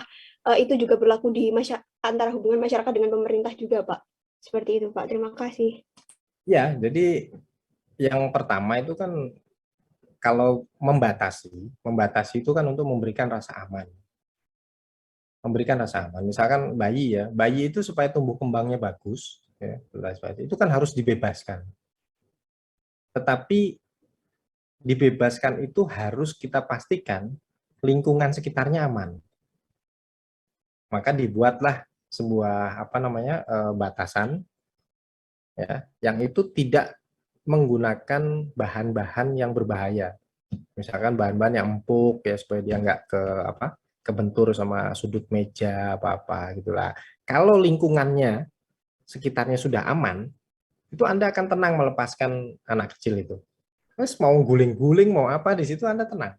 itu juga berlaku di antara hubungan masyarakat dengan pemerintah juga, Pak? Seperti itu, Pak. Terima kasih. Ya, jadi yang pertama itu kan kalau membatasi itu kan untuk memberikan rasa aman. Memberikan rasa aman. Misalkan bayi ya, bayi itu supaya tumbuh kembangnya bagus, ya, itu kan harus dibebaskan. Tetapi dibebaskan itu harus kita pastikan lingkungan sekitarnya aman. Maka dibuatlah sebuah batasan ya, yang itu tidak menggunakan bahan-bahan yang berbahaya. Misalkan bahan-bahan yang empuk ya supaya dia nggak kebentur sama sudut meja apa-apa gitulah. Kalau lingkungannya sekitarnya sudah aman, itu Anda akan tenang melepaskan anak kecil itu. Terus mau guling-guling mau apa di situ Anda tenang.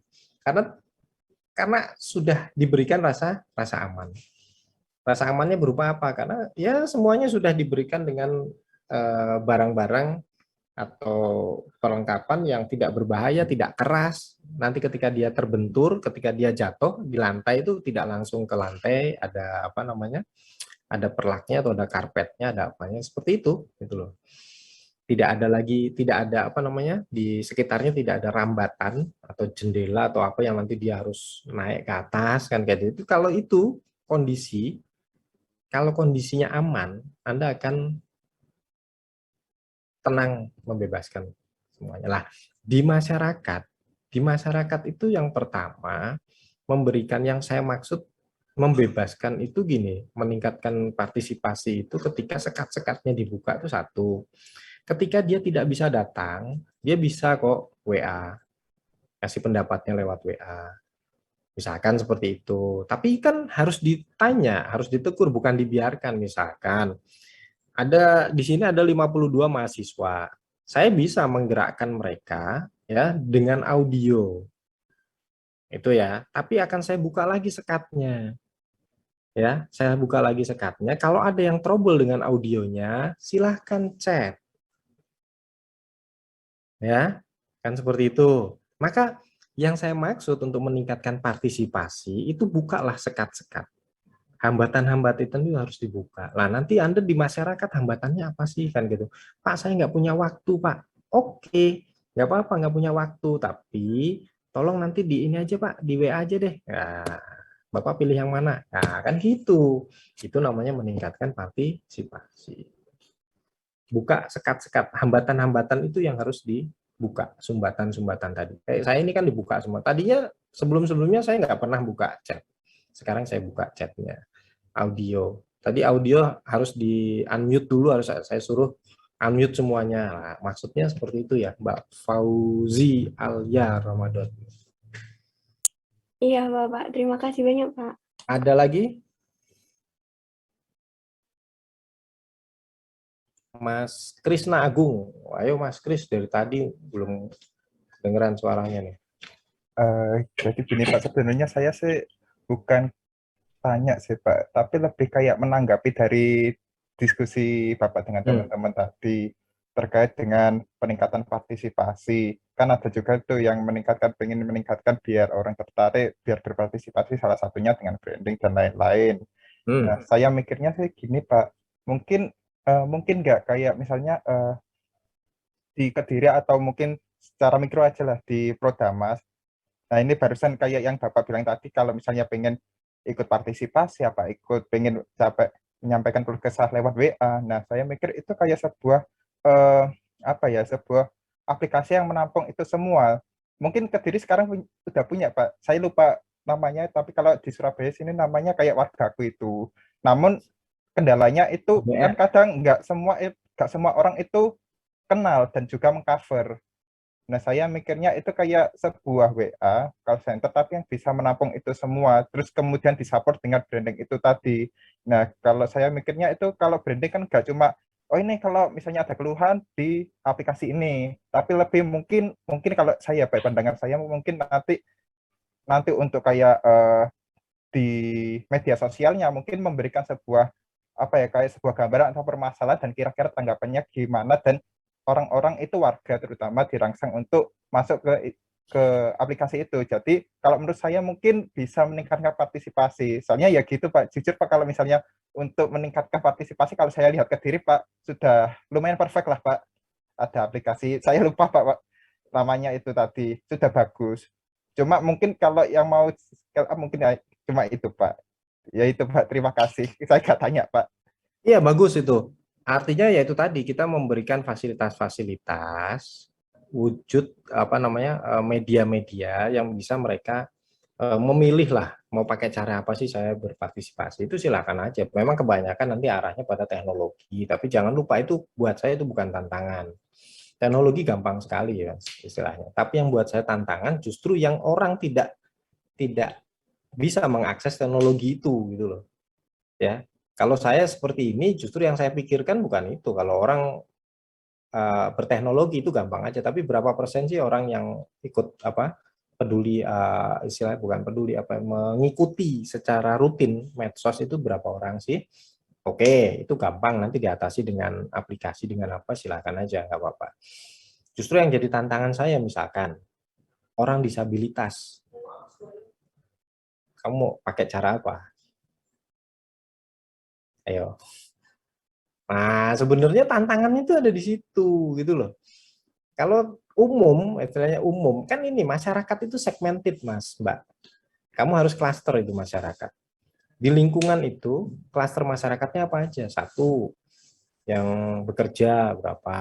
Karena sudah diberikan rasa aman. Rasa amannya berupa apa? Karena ya semuanya sudah diberikan dengan barang-barang atau perlengkapan yang tidak berbahaya, tidak keras. Nanti ketika dia terbentur, ketika dia jatuh di lantai itu tidak langsung ke lantai, ada ada perlaknya atau ada karpetnya, ada apanya seperti itu, gitu loh. Tidak ada di sekitarnya tidak ada rambatan atau jendela atau apa yang nanti dia harus naik ke atas kan kayak gitu. Kalau itu kalau kondisinya aman, Anda akan tenang membebaskan semuanya. Lah, di masyarakat itu yang pertama memberikan yang saya maksud membebaskan itu gini, meningkatkan partisipasi itu ketika sekat-sekatnya dibuka itu satu. Ketika dia tidak bisa datang, dia bisa kok WA, kasih pendapatnya lewat WA. Misalkan seperti itu. Tapi kan harus ditanya, harus ditegur, bukan dibiarkan. Misalkan di sini ada 52 mahasiswa. Saya bisa menggerakkan mereka ya dengan audio. Itu ya, tapi akan saya buka lagi sekatnya. Ya, saya buka lagi sekatnya. Kalau ada yang trouble dengan audionya, silahkan chat. Ya, kan seperti itu. Maka yang saya maksud untuk meningkatkan partisipasi itu bukalah sekat-sekat. Hambatan-hambatan itu harus dibuka. Nah, nanti Anda di masyarakat hambatannya apa sih kan gitu. Pak, saya nggak punya waktu, Pak. Oke, nggak apa-apa nggak punya waktu, tapi tolong nanti di ini aja, Pak, di WA aja deh. Nah, Bapak pilih yang mana? Nah, kan gitu. Itu namanya meningkatkan partisipasi. Buka sekat-sekat, hambatan-hambatan itu yang harus dibuka, sumbatan-sumbatan tadi. Kayak saya ini kan dibuka semua. Tadinya sebelum-sebelumnya saya nggak pernah buka chat. Sekarang saya buka chatnya, audio. Tadi audio harus di-unmute dulu, harus saya suruh unmute semuanya. Nah, maksudnya seperti itu ya, Mbak Fauzi Alia Ramadan. Iya, Bapak. Terima kasih banyak, Pak. Ada lagi? Mas Krisna Agung. Ayo Mas Kris, dari tadi belum dengeran suaranya nih. Jadi gini Pak, sebenarnya saya sih bukan tanya sih Pak, tapi lebih kayak menanggapi dari diskusi Bapak dengan teman-teman tadi terkait dengan peningkatan partisipasi. Kan ada juga tuh yang pengen meningkatkan biar orang tertarik, biar berpartisipasi, salah satunya dengan branding dan lain-lain. Nah, saya mikirnya sih gini Pak, mungkin nggak kayak misalnya di Kediri atau mungkin secara mikro aja lah di Prodamas. Nah ini barusan kayak yang Bapak bilang tadi, kalau misalnya pengen ikut partisipasi pengen menyampaikan keluh kesah lewat WA. Nah saya mikir itu kayak sebuah sebuah aplikasi yang menampung itu semua. Mungkin Kediri sekarang sudah punya Pak, saya lupa namanya, tapi kalau di Surabaya sini namanya kayak Wargaku itu. Namun kendalanya itu kan kadang nggak semua orang itu kenal dan juga mengcover. Nah, saya mikirnya itu kayak sebuah WA call center tapi yang bisa menampung itu semua, terus kemudian disupport dengan branding itu tadi. Nah, kalau saya mikirnya itu kalau branding kan nggak cuma ini kalau misalnya ada keluhan di aplikasi ini, tapi lebih mungkin kalau saya pandangan saya mungkin nanti untuk kayak di media sosialnya mungkin memberikan sebuah kayak sebuah gambaran atau permasalahan dan kira-kira tanggapannya gimana, dan orang-orang itu warga terutama dirangsang untuk masuk ke aplikasi itu. Jadi kalau menurut saya mungkin bisa meningkatkan partisipasi. Soalnya ya gitu Pak, jujur Pak, kalau misalnya untuk meningkatkan partisipasi, kalau saya lihat ke diri Pak, sudah lumayan perfect lah Pak. Ada aplikasi, saya lupa Pak namanya itu tadi, sudah bagus. Cuma mungkin kalau yang mau, mungkin ya cuma itu Pak. Ya itu Pak, terima kasih. Saya nggak tanya Pak. Iya, bagus itu. Artinya ya itu tadi, kita memberikan fasilitas-fasilitas wujud media-media yang bisa mereka memilih lah mau pakai cara apa sih saya berpartisipasi. Itu silakan aja. Memang kebanyakan nanti arahnya pada teknologi, tapi jangan lupa itu buat saya itu bukan tantangan. Teknologi gampang sekali ya istilahnya. Tapi yang buat saya tantangan justru yang orang tidak bisa mengakses teknologi itu gitu loh. Ya. Kalau saya seperti ini, justru yang saya pikirkan bukan itu. Kalau orang berteknologi itu gampang aja, tapi berapa persen sih orang yang ikut peduli, istilahnya bukan peduli, mengikuti secara rutin medsos itu berapa orang sih? Oke, itu gampang, nanti diatasi dengan aplikasi, dengan apa, silakan aja, nggak apa-apa. Justru yang jadi tantangan saya misalkan, orang disabilitas. Kamu mau pakai cara apa? Ayo. Nah, sebenarnya tantangannya itu ada di situ, gitu loh. Kalau umum, istilahnya umum, kan ini masyarakat itu segmented, Mas, Mbak. Kamu harus klaster itu masyarakat. Di lingkungan itu, klaster masyarakatnya apa aja? Satu, yang bekerja berapa,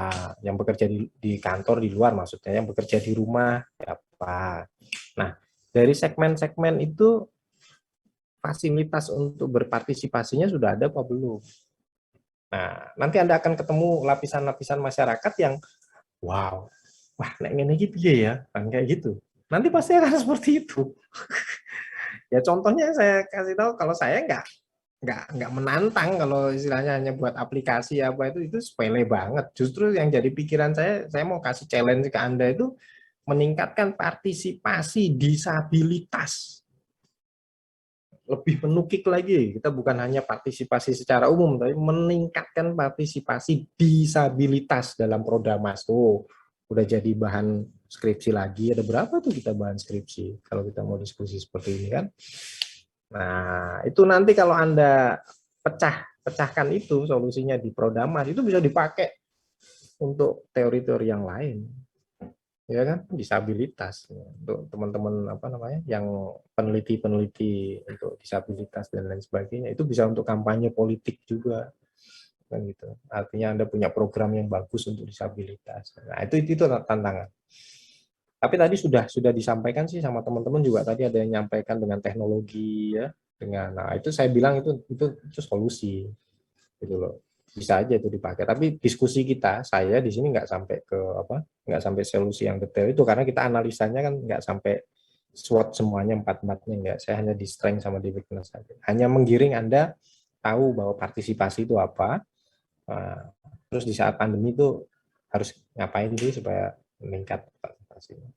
yang bekerja di kantor di luar maksudnya, yang bekerja di rumah berapa. Nah, dari segmen-segmen itu, fasilitas untuk berpartisipasinya sudah ada apa belum? Nah, nanti Anda akan ketemu lapisan-lapisan masyarakat yang wow, wah nek ngene iki piye ya, kan kayak gitu. Nanti pasti akan seperti itu. Ya contohnya saya kasih tahu, kalau saya nggak menantang, kalau istilahnya hanya buat aplikasi apa itu sepele banget. Justru yang jadi pikiran saya mau kasih challenge ke Anda itu meningkatkan partisipasi disabilitas. Lebih menukik lagi, kita bukan hanya partisipasi secara umum, tapi meningkatkan partisipasi disabilitas dalam Prodamas. Oh, udah jadi bahan skripsi lagi. Ada berapa tuh kita bahan skripsi kalau kita mau diskusi seperti ini kan? Nah, itu nanti kalau Anda pecahkan itu solusinya di Prodamas, itu bisa dipakai untuk teori-teori yang lain. Ya kan, disabilitas untuk teman-teman yang peneliti untuk disabilitas dan lain sebagainya, itu bisa untuk kampanye politik juga kan gitu. Artinya Anda punya program yang bagus untuk disabilitas. Nah, itu tantangan. Tapi tadi sudah disampaikan sih sama teman-teman juga, tadi ada yang nyampaikan dengan teknologi ya, nah itu saya bilang itu solusi gitu loh. Bisa aja itu dipakai, tapi diskusi saya di sini nggak sampai solusi yang detail itu, karena kita analisanya kan nggak sampai SWOT semuanya 4-4-nya, nggak. Saya hanya di strength sama di weakness saja, hanya menggiring Anda tahu bahwa partisipasi itu apa, terus di saat pandemi itu harus ngapain sih supaya meningkat partisipasinya.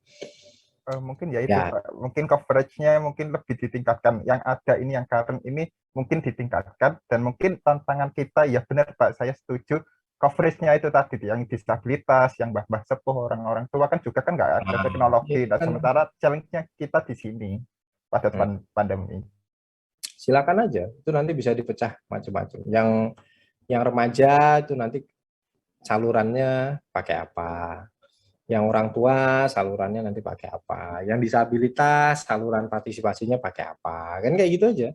Mungkin ya itu Pak. Mungkin coveragenya mungkin lebih ditingkatkan. Yang ada ini, yang current ini mungkin ditingkatkan, dan mungkin tantangan kita ya benar Pak, saya setuju, coveragenya itu tadi, yang disabilitas, yang mbah-mbah sepuh, orang-orang tua kan juga kan nggak ada teknologi. Dan sementara challenge-nya kita di sini pada pandemi. Silakan aja, itu nanti bisa dipecah macam-macam. Yang remaja itu nanti salurannya pakai apa? Yang orang tua salurannya nanti pakai apa, yang disabilitas saluran partisipasinya pakai apa, kan kayak gitu aja.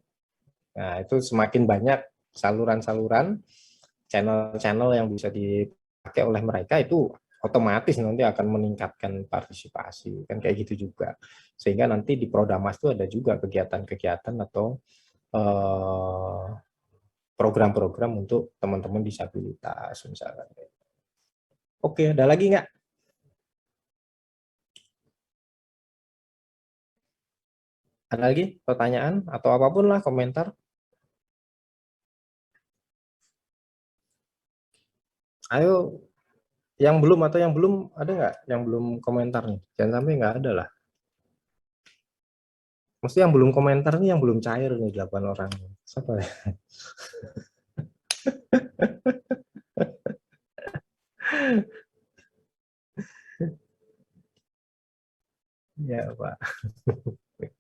Nah, itu semakin banyak saluran-saluran, channel-channel yang bisa dipakai oleh mereka, itu otomatis nanti akan meningkatkan partisipasi, kan kayak gitu juga. Sehingga nanti di Prodamas itu ada juga kegiatan-kegiatan atau program-program untuk teman-teman disabilitas misalnya. Oke, ada lagi nggak? Ada lagi pertanyaan atau apapun lah, komentar? Ayo, yang belum ada nggak yang belum komentar nih? Jangan sampai nggak ada lah. Mesti yang belum komentar nih yang belum cair nih 8 orang. Siapa ya? Ya, Pak.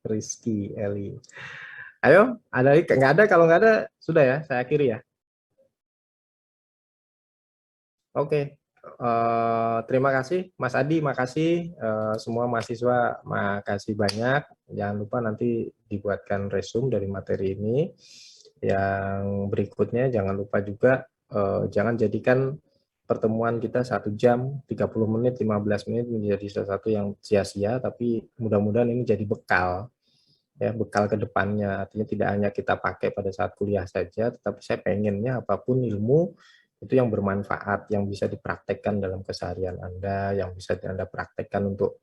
Rizky, Eli. Ayo, ada lagi? Nggak ada, kalau nggak ada, sudah ya, saya akhiri ya. Oke, terima kasih Mas Adi, makasih semua mahasiswa, makasih banyak. Jangan lupa nanti dibuatkan resume dari materi ini. Yang berikutnya jangan lupa juga jangan jadikan pertemuan kita 1 jam, 30 menit, 15 menit menjadi sesuatu yang sia-sia, tapi mudah-mudahan ini jadi bekal. Ya, bekal ke depannya. Artinya tidak hanya kita pakai pada saat kuliah saja, tetapi saya pengennya apapun ilmu itu yang bermanfaat, yang bisa dipraktekkan dalam keseharian Anda, yang bisa Anda praktekkan untuk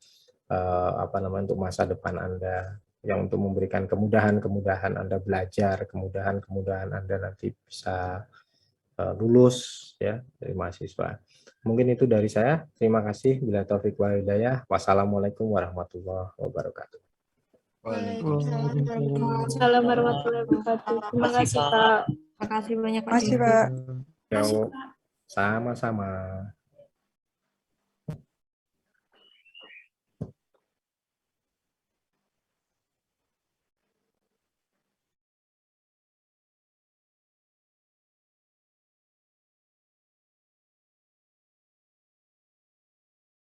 untuk masa depan Anda, yang untuk memberikan kemudahan-kemudahan Anda belajar, kemudahan-kemudahan Anda nanti bisa lulus ya dari mahasiswa. Mungkin itu dari saya. Terima kasih. Bila taufik wal hidayah. Wassalamualaikum warahmatullahi wabarakatuh. Waalaikumsalam warahmatullahi wabarakatuh. Terima kasih, Pak. Terima kasih banyak, Pak. Sama-sama.